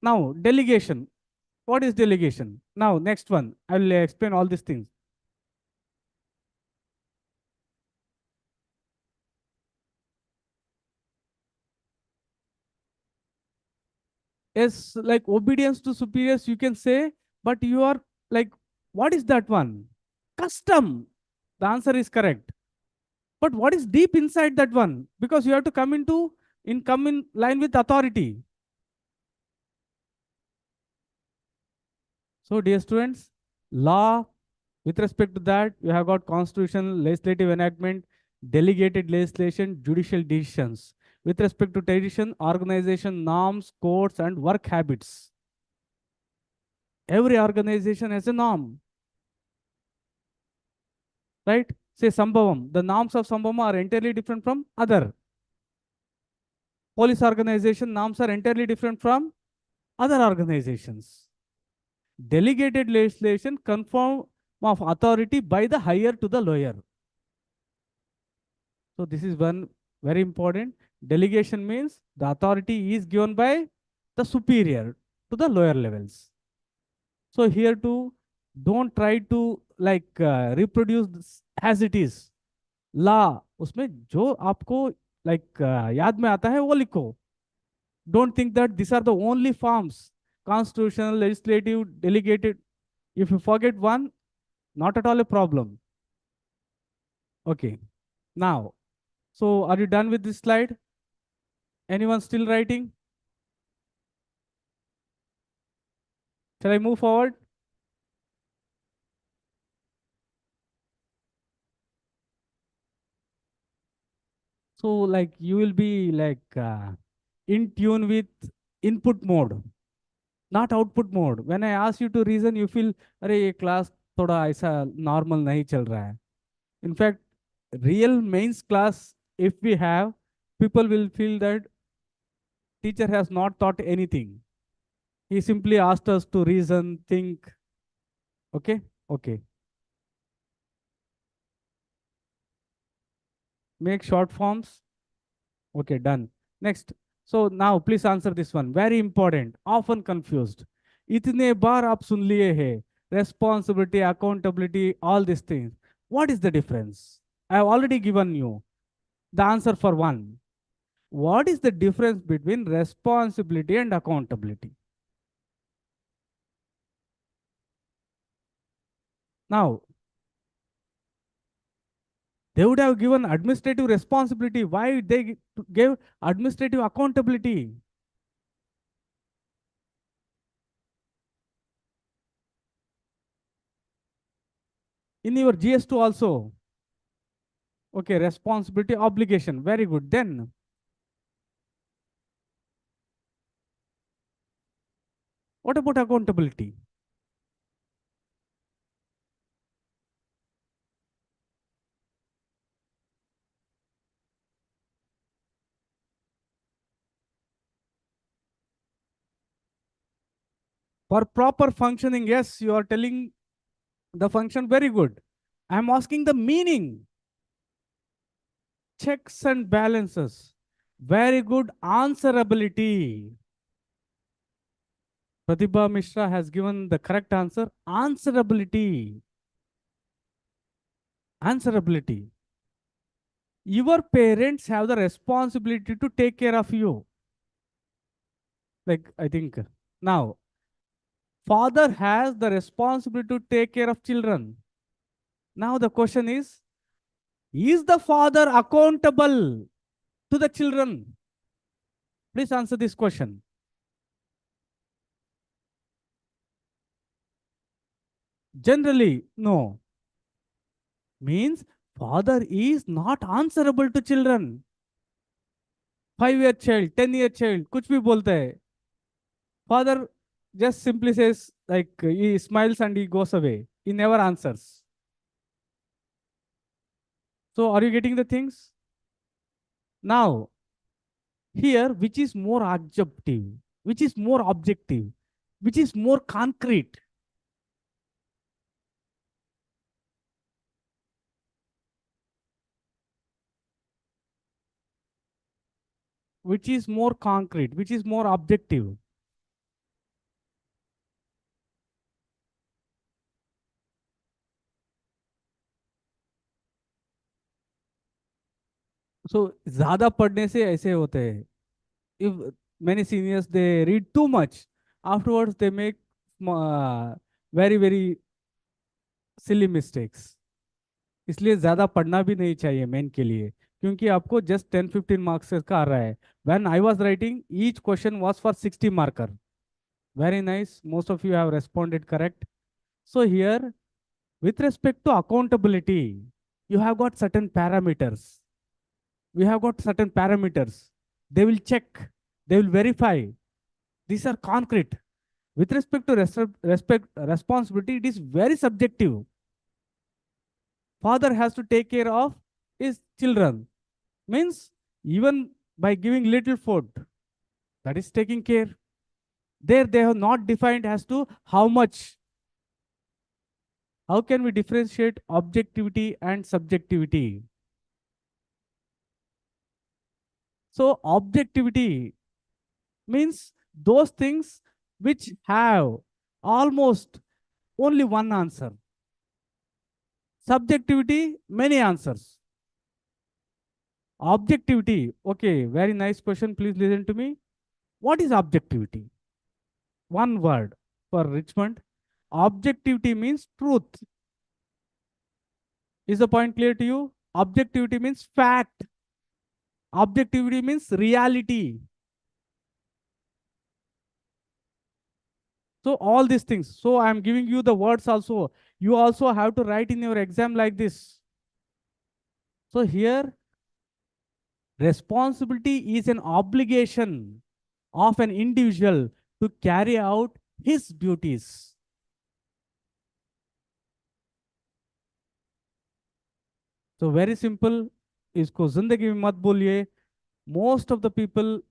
Now, delegation. What is delegation? Now, next one. I will explain all these things. Yes, like obedience to superiors, you can say, but you are like, what is that one? Custom. The answer is correct. But what is deep inside that one? Because you have to come in line with authority. So, dear students, law, with respect to that, you have got constitution, legislative enactment, delegated legislation, judicial decisions. With respect to tradition, organization, norms, codes, and work habits. Every organization has a norm, right? Say Sambhavam. The norms of Sambhavam are entirely different from other. Police organization norms are entirely different from other organizations. Delegated legislation conform of authority by the higher to the lower. So this is one very important. Delegation means the authority is given by the superior to the lower levels. So here too, don't try to like reproduce this as it is. Law, उसमें जो आपको like याद में आता है वो लिखो. Don't think that these are the only forms: constitutional, legislative, delegated. If you forget one, not at all a problem. Okay. Now, so are you done with this slide? Anyone still writing? Shall I move forward? So like you will be like in tune with input mode, not output mode. When I ask you to reason, you feel, अरे ये class थोड़ा ऐसा normal नहीं चल रहा है. In fact, real mains class, if we have, people will feel that teacher has not taught anything. He simply asked us to reason, think. Okay? Okay. Make short forms. Okay, done. Next. So now please answer this one. Very important. Often confused. इतने बार आप सुन लिए हैं. Responsibility, accountability, all these things. What is the difference? I have already given you the answer for one. What is the difference between responsibility and accountability? Now, they would have given administrative responsibility. Why they gave administrative accountability? In your GS2 also. Okay, responsibility, obligation. Very good. Then, what about accountability? For proper functioning, yes, you are telling the function very good. I am asking the meaning. Checks and balances. Very good answerability. Pratibha Mishra has given the correct answer. Answerability. Answerability. Your parents have the responsibility to take care of you. Like, I think now, father has the responsibility to take care of children. Now, the question is the father accountable to the children? Please answer this question. Generally, no. Means father is not answerable to children. 5-year child, 10-year child, कुछ भी बोलता है. Father just simply says, like, he smiles and he goes away. He never answers. So, are you getting the things? Now, here, which is more objective, which is more objective, which is more concrete? Which is more concrete, which is more objective? So ज्यादा पढ़ने से ऐसे होते हैं. If many seniors they read too much, afterwards they make very very silly mistakes. इसलिए ज्यादा पढ़ना भी नहीं चाहिए मेन के लिए, क्योंकि आपको जस्ट 10-15 मार्क्स का आ रहा है. When I was writing, each question was for 60 marker. Very nice. Most of you have responded correct. So here, with respect to accountability, you have got certain parameters. We have got certain parameters. They will check, they will verify. These are concrete. With respect to responsibility, it is very subjective. Father has to take care of his children. Means even by giving little food, that is taking care. There they have not defined as to how much. How can we differentiate objectivity and subjectivity? So objectivity means those things which have almost only one answer. Subjectivity, many answers. Objectivity, okay, very nice question. Please listen to me. What is objectivity? One word for Richmond. Objectivity means truth. Is the point clear to you? Objectivity means fact. Objectivity means reality. So all these things. So I am giving you the words also. You also have to write in your exam like this. So here, responsibility is an obligation of an individual to carry out his duties. So very simple. इसको जिंदगी में मत बोलिए. Most of the people,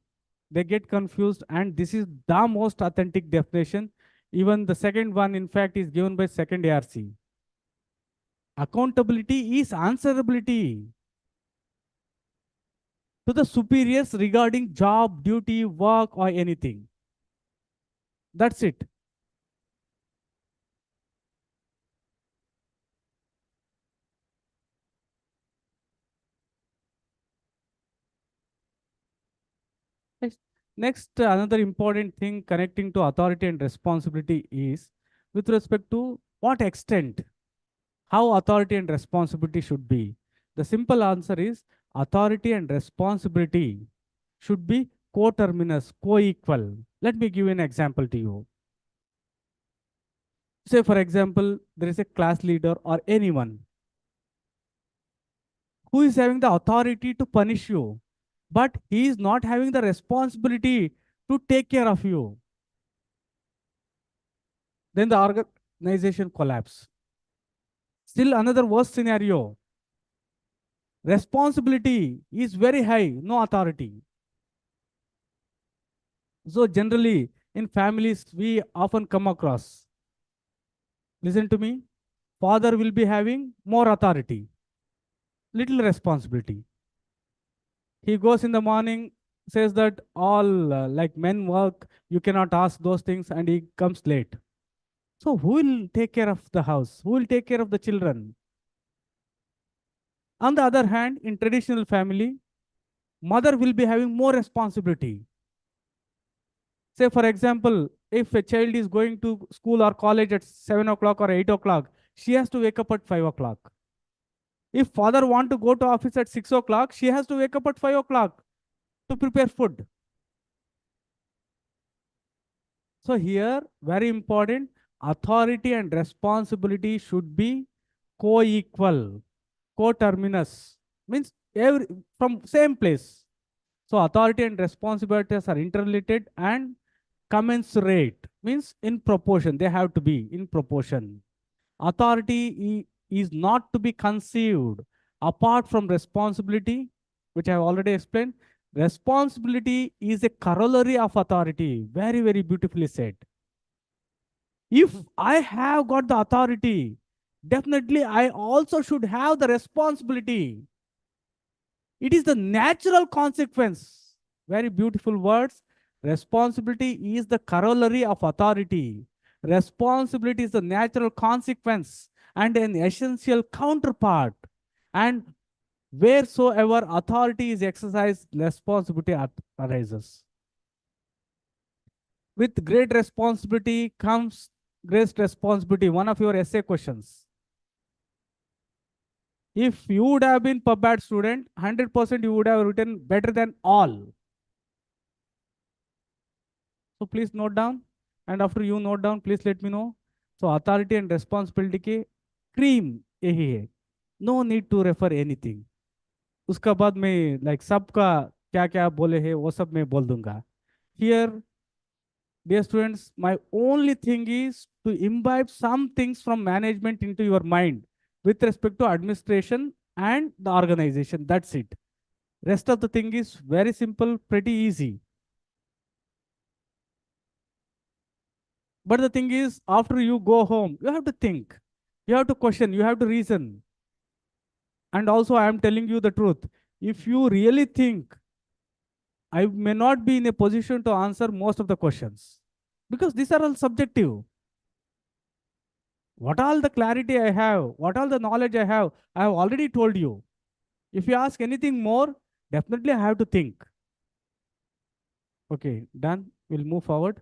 they get confused, and this is the most authentic definition. Even the second one, in fact, is given by second ARC. Accountability is answerability to the superiors regarding job, duty, work, or anything. That's it. Next, another important thing connecting to authority and responsibility is with respect to what extent, how authority and responsibility should be. The simple answer is authority and responsibility should be coterminous, co-equal. Let me give an example to you. Say, for example, there is a class leader or anyone who is having the authority to punish you, but he is not having the responsibility to take care of you. Then the organization collapse. Still another worst scenario. Responsibility is very high, no authority. So generally in families, we often come across, listen to me, father will be having more authority, little responsibility. He goes in the morning, says that all like men work, you cannot ask those things, and he comes late. So who will take care of the house? Who will take care of the children? On the other hand, in traditional family, mother will be having more responsibility. Say, for example, if a child is going to school or college at 7 o'clock or 8 o'clock, she has to wake up at 5 o'clock. If father want to go to office at 6 o'clock, she has to wake up at 5 o'clock to prepare food. So here, very important, authority and responsibility should be co-equal, co-terminus, means every from same place. So authority and responsibilities are interrelated and commensurate, means in proportion. They have to be in proportion. Authority is not to be conceived apart from responsibility, which I have already explained. Responsibility is a corollary of authority. Very, very beautifully said. If I have got the authority, definitely I also should have the responsibility. It is the natural consequence. Very beautiful words. Responsibility is the corollary of authority. Responsibility is the natural consequence and an essential counterpart. And wheresoever authority is exercised, responsibility arises. With great responsibility comes great responsibility. One of your essay questions. If you would have been a bad student, 100% you would have written better than all. So please note down. And after you note down, please let me know. So authority and responsibility के cream यही है. No need to refer anything. उसका बाद में like सबका क्या क्या बोले हैं वो सब मैं बोल दूंगा. Here, dear students, my only thing is to imbibe some things from management into your mind with respect to administration and the organization. That's it. Rest of the thing is very simple, pretty easy. But the thing is, after you go home, you have to think, you have to question, you have to reason. And also, I am telling you the truth. If you really think, I may not be in a position to answer most of the questions because these are all subjective. What all the clarity I have, what all the knowledge I have already told you. If you ask anything more, definitely I have to think. Okay, done. We'll move forward.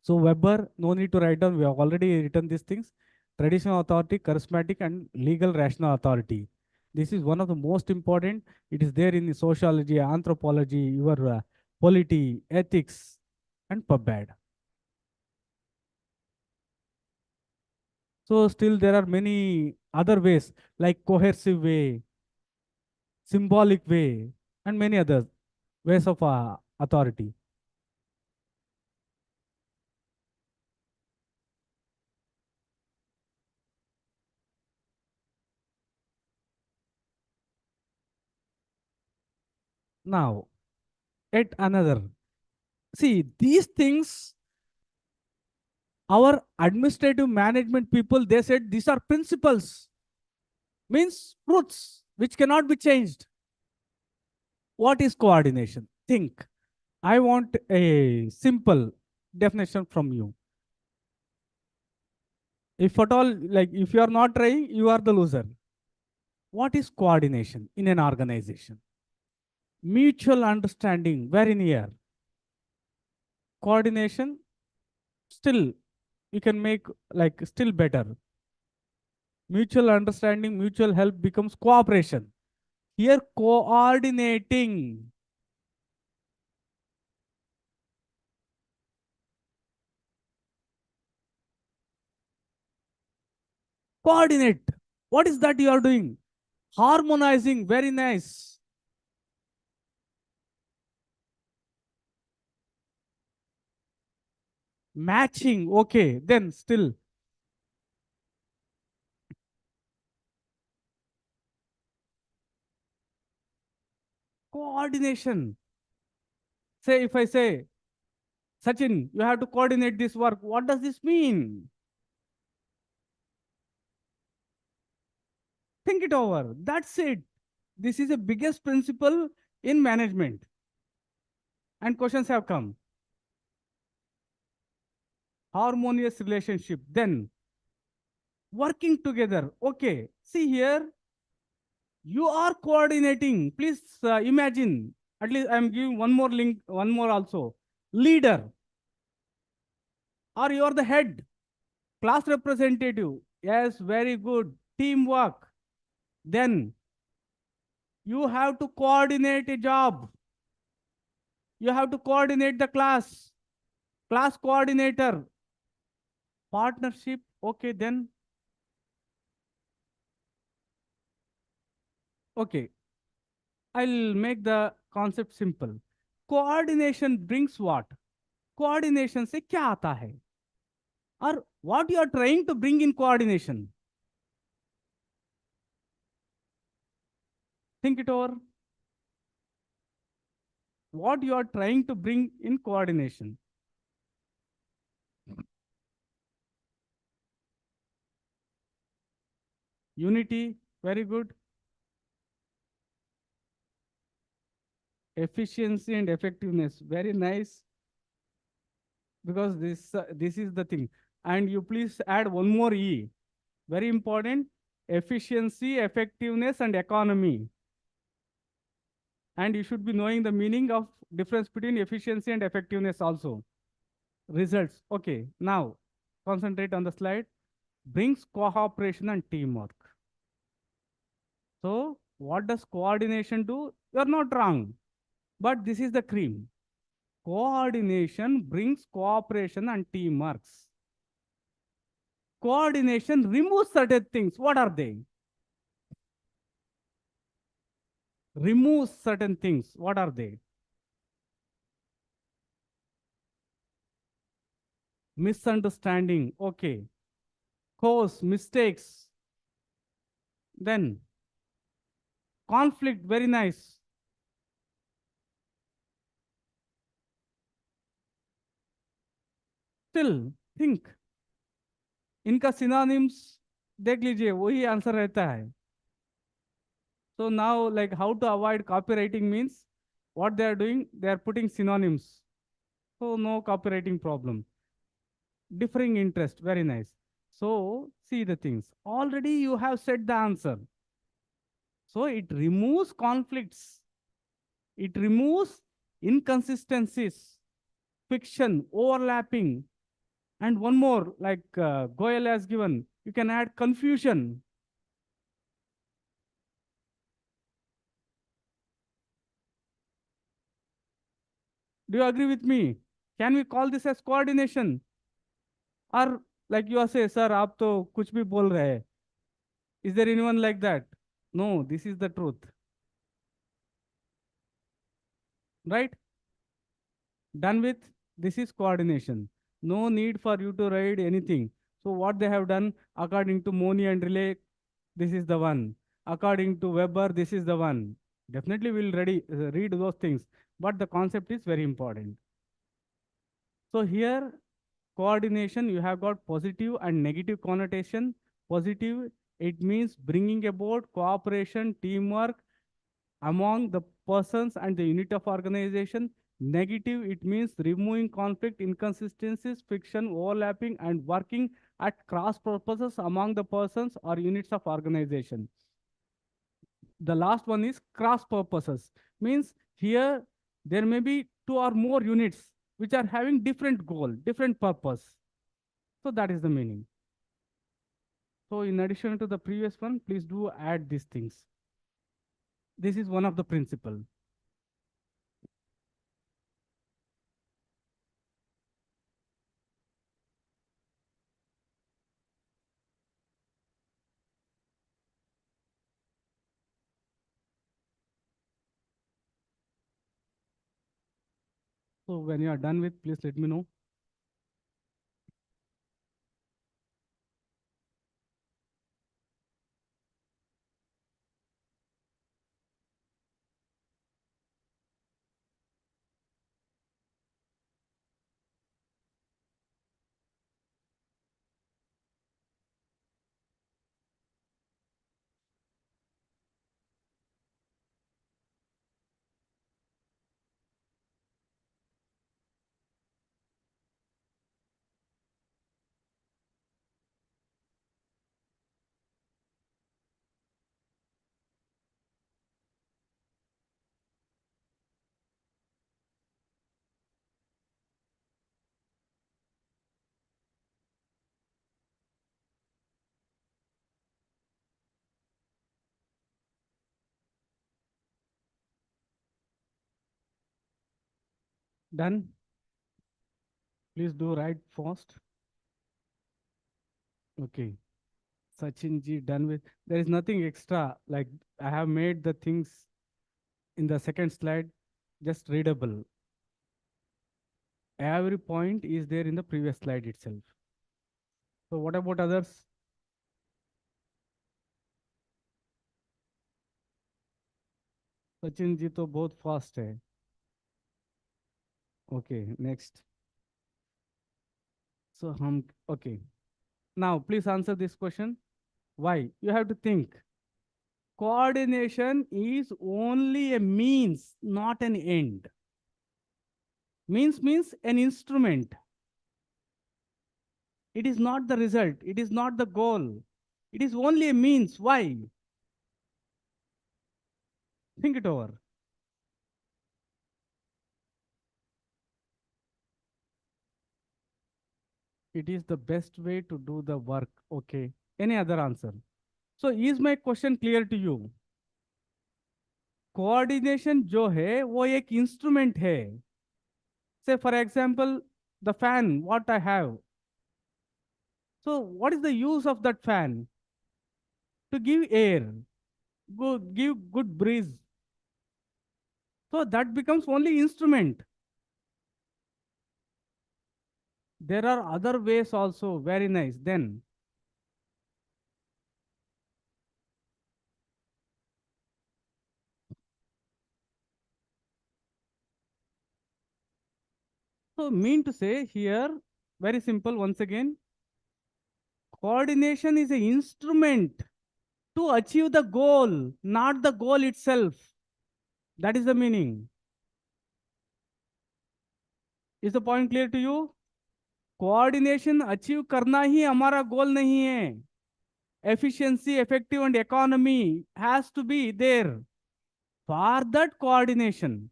So Weber, no need to write down. We have already written these things. Traditional authority, charismatic and legal rational authority. This is one of the most important. It is there in the sociology, anthropology, your polity, ethics, and pub-bad. So still there are many other ways like coercive way, symbolic way, and many other ways of authority. Now, yet another. See, these things, our administrative management people, they said these are principles, means truths which cannot be changed. What is coordination? Think. I want a simple definition from you. If at all, like if you are not trying, you are the loser. What is coordination in an organization? Mutual understanding, very near. Coordination, still, you can make like still better. Mutual understanding, mutual help becomes cooperation. Here, coordinating. Coordinate. What is that you are doing? Harmonizing, very nice. Matching, okay. Then still. Coordination. Say, if I say, Sachin, you have to coordinate this work. What does this mean? Think it over. That's it. This is the biggest principle in management. And questions have come. Harmonious relationship. Then working together. Okay. See here, you are coordinating. Please imagine. At least I'm giving one more link, one more also. Leader. Or you are the head. Class representative. Yes, very good. Teamwork. Then you have to coordinate a job. You have to coordinate the class. Class coordinator. Partnership. Okay, then. Okay. I'll make the concept simple. Coordination brings what? Coordination से क्या आता है? Or what you are trying to bring in coordination? Think it over. What you are trying to bring in coordination? Unity, very good. Efficiency and effectiveness, very nice. Because this is the thing. And you please add one more E. Very important. Efficiency, effectiveness, and economy. And you should be knowing the meaning of difference between efficiency and effectiveness also. Results. Okay, now concentrate on the slide. Brings cooperation and teamwork. So what does coordination do? You're not wrong, but this is the cream. Coordination brings cooperation and teamwork. Coordination removes certain things. What are they? Removes certain things. What are they? Misunderstanding. Okay. Cause, mistakes. Then conflict. Very nice. Still think. इनका synonyms देख लीजिए वही answer रहता है. So now, like how to avoid copywriting means what they are doing, they are putting synonyms. So no copywriting problem. Differing interest, very nice. So see the things. Already you have said the answer. So it removes conflicts. It removes inconsistencies, fiction, overlapping, and one more, like Goyal has given, you can add confusion. Do you agree with me? Can we call this as coordination? Or like you are say, sir, आप तो कुछ भी बोल रहे हैं. Is there anyone like that? No, this is the truth. Right? Done with? This is coordination. No need for you to write anything. So what they have done, according to Moni and Relay, this is the one. According to Weber, this is the one. Definitely we'll read those things. But the concept is very important. So here, coordination, you have got positive and negative connotation. Positive, it means bringing about cooperation, teamwork among the persons and the unit of organization. Negative, it means removing conflict, inconsistencies, friction, overlapping, and working at cross purposes among the persons or units of organization. The last one is cross purposes, means here there may be two or more units which are having different goal, different purpose. So that is the meaning. So in addition to the previous one, please do add these things. This is one of the principle. So when you are done with, please let me know. Done. Please do write fast. Okay. Sachin ji done with. There is nothing extra. Like I have made the things in the second slide just readable. Every point is there in the previous slide itself. So what about others? Sachin ji तो बहुत fast है. Okay, next. So okay. Now please answer this question. Why? You have to think. Coordination is only a means, not an end. Means an instrument. It is not the result. It is not the goal. It is only a means. Why? Think it over. It is the best way to do the work. Okay. Any other answer? So is my question clear to you? Coordination जो है वो एक instrument है. Say, for example, the fan, what I have. So, what is the use of that fan? To give air, give good breeze. So, that becomes only instrument. There are other ways also, very nice. Then, so mean to say here, very simple once again, coordination is an instrument to achieve the goal, not the goal itself. That is the meaning. Is the point clear to you? Coordination achieve करना ही हमारा गोल नहीं है. Efficiency, effective, and economy has to be there. For that coordination,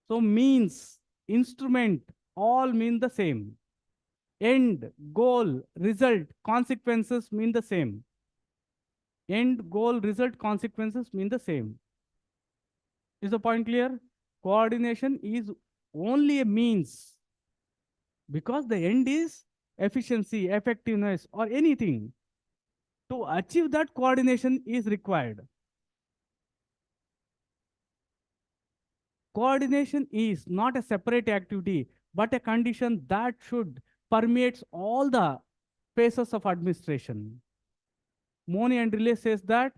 so means, instrument, all mean the same. End, goal, result, consequences mean the same. End, goal, result, consequences mean the same. Is the point clear? Coordination is only a means, because the end is efficiency, effectiveness, or anything. To achieve that, coordination is required. Coordination is not a separate activity, but a condition that should permeates all the phases of administration. Moni and Riley says that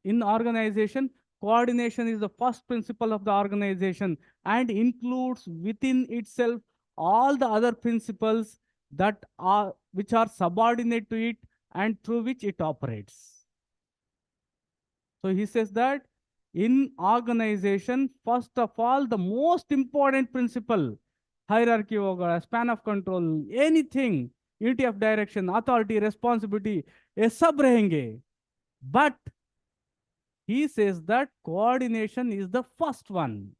in organization, coordination is the first principle of the organization and includes within itself all the other principles which are subordinate to it and through which it operates. So he says that in organization, first of all, the most important principle, hierarchy hoga, span of control, anything, unity of direction, authority, responsibility, ये सब रहेंगे. But he says that coordination is the first one.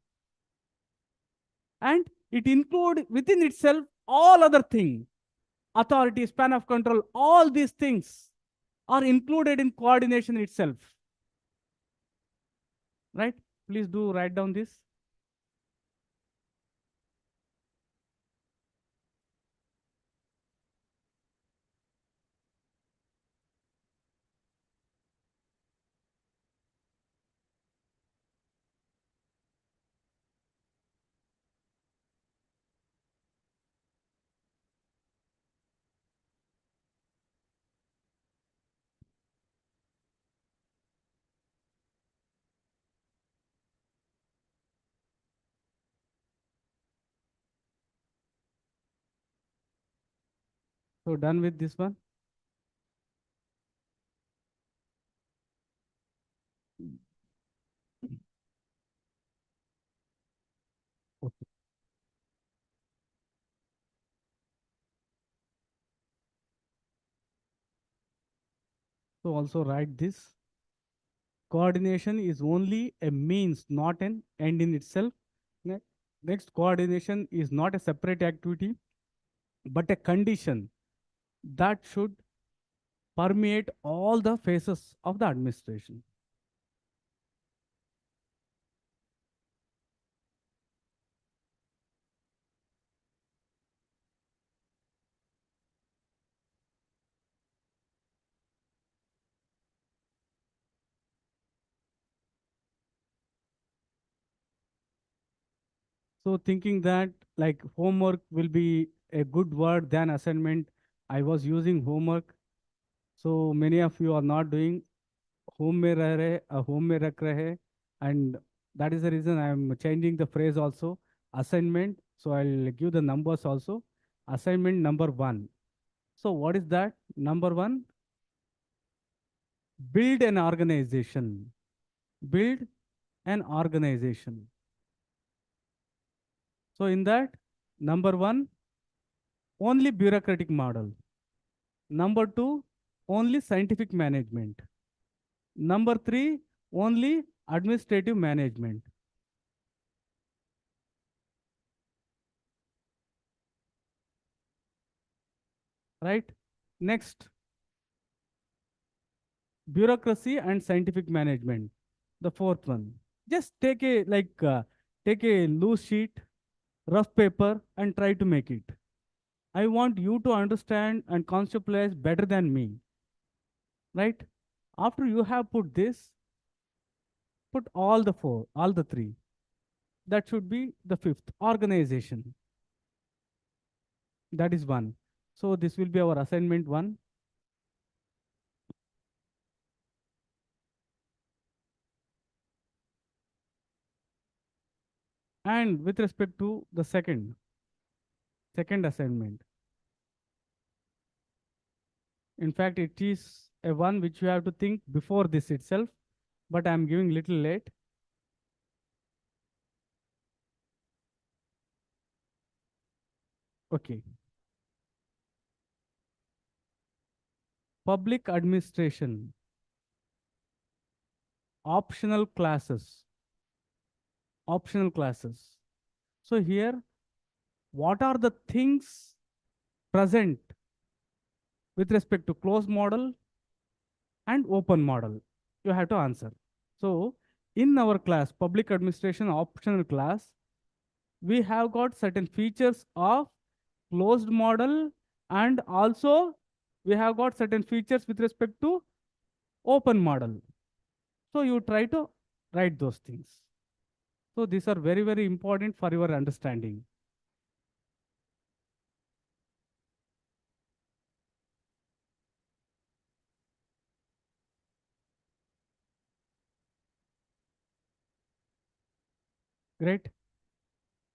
And it includes within itself all other things. Authority, span of control, all these things are included in coordination itself. Right? Please do write down this. So done with this one. Okay. So also write this. Coordination is only a means, not an end in itself. Next, coordination is not a separate activity, but a condition that should permeate all the phases of the administration. So thinking that like homework will be a good word than assignment, I was using homework. So many of you are not doing. Home में रह रहे, home में रख रहे, and that is the reason I am changing the phrase also. Assignment. So I'll give the numbers also. Assignment number 1. So what is that? Number 1, build an organization. Build an organization. So in that, number 1, only bureaucratic model. Number 2, only scientific management. Number 3, only administrative management. Right? Next, bureaucracy and scientific management. The fourth one. Just take a loose sheet, rough paper, and try to make it. I want you to understand and conceptualize better than me, right? After you have put this, put all the four, all the three. That should be the fifth organization. That is one. So this will be our assignment one. And with respect to the second assignment, in fact, it is a one which you have to think before this itself, but I'm giving little late. Okay. Public administration, optional classes, optional classes. So here, what are the things present with respect to closed model and open model? You have to answer. So in our class, public administration optional class, we have got certain features of closed model, and also we have got certain features with respect to open model. So you try to write those things. So these are very, very important for your understanding. Great.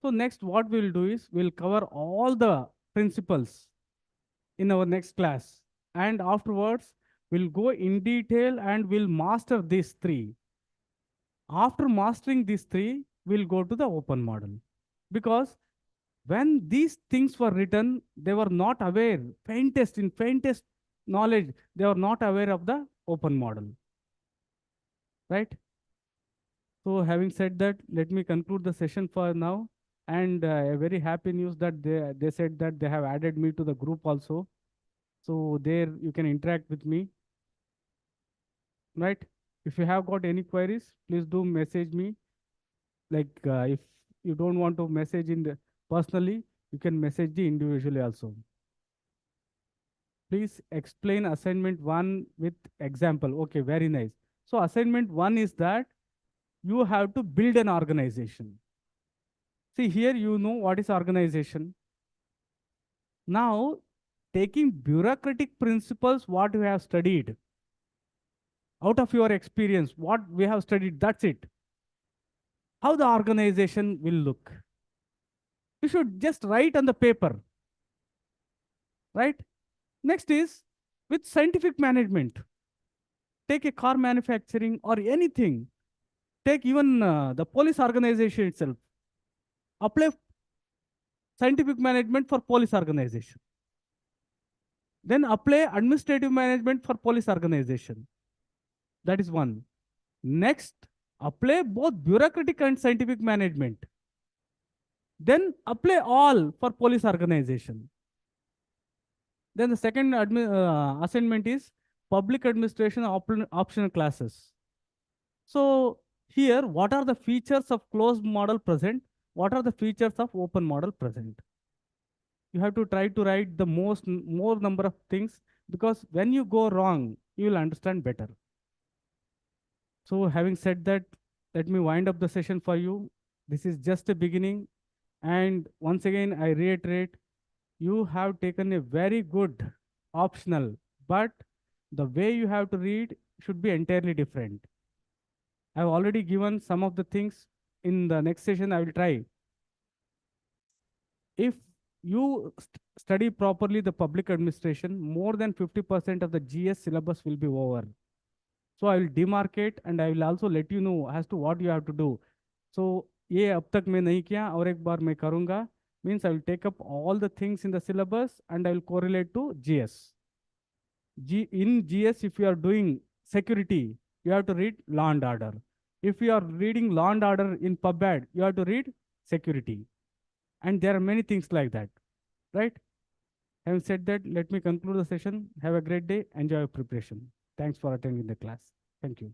So next what we'll do is we'll cover all the principles in our next class. And afterwards, we'll go in detail and we'll master these three. After mastering these three, we'll go to the open model. Because when these things were written, they were not aware, faintest knowledge, they were not aware of the open model, right? So having said that, let me conclude the session for now. And a very happy news that they said that they have added me to the group also. So there you can interact with me, right? If you have got any queries, please do message me. Like if you don't want to message in the personally, you can message the individually also. Please explain assignment one with example. Okay, very nice. So assignment one is that you have to build an organization. See here, you know what is organization. Now, taking bureaucratic principles, what we have studied, out of your experience, what we have studied, that's it. How the organization will look. You should just write on the paper, right? Next is with scientific management. Take a car manufacturing or anything. Take even the police organization itself. Apply scientific management for police organization. Then apply administrative management for police organization. That is one. Next, apply both bureaucratic and scientific management. Then apply all for police organization. Then the second assignment is public administration optional classes. So here, what are the features of closed model present? What are the features of open model present? You have to try to write the more number of things, because when you go wrong, you will understand better. So having said that, let me wind up the session for you. This is just a beginning. And once again, I reiterate, you have taken a very good optional, but the way you have to read should be entirely different. I've already given some of the things. In the next session, I will try. If you study properly the public administration, more than 50% of the GS syllabus will be over. So I will demarcate and I will also let you know as to what you have to do. So ये अब तक मैं नहीं किया और एक बार मैं करूँगा. Means I will take up all the things in the syllabus and I will correlate to GS. In GS, if you are doing security, you have to read law and order. If you are reading law and order in PubAd, you have to read security. And there are many things like that, right? Having said that, let me conclude the session. Have a great day. Enjoy your preparation. Thanks for attending the class. Thank you.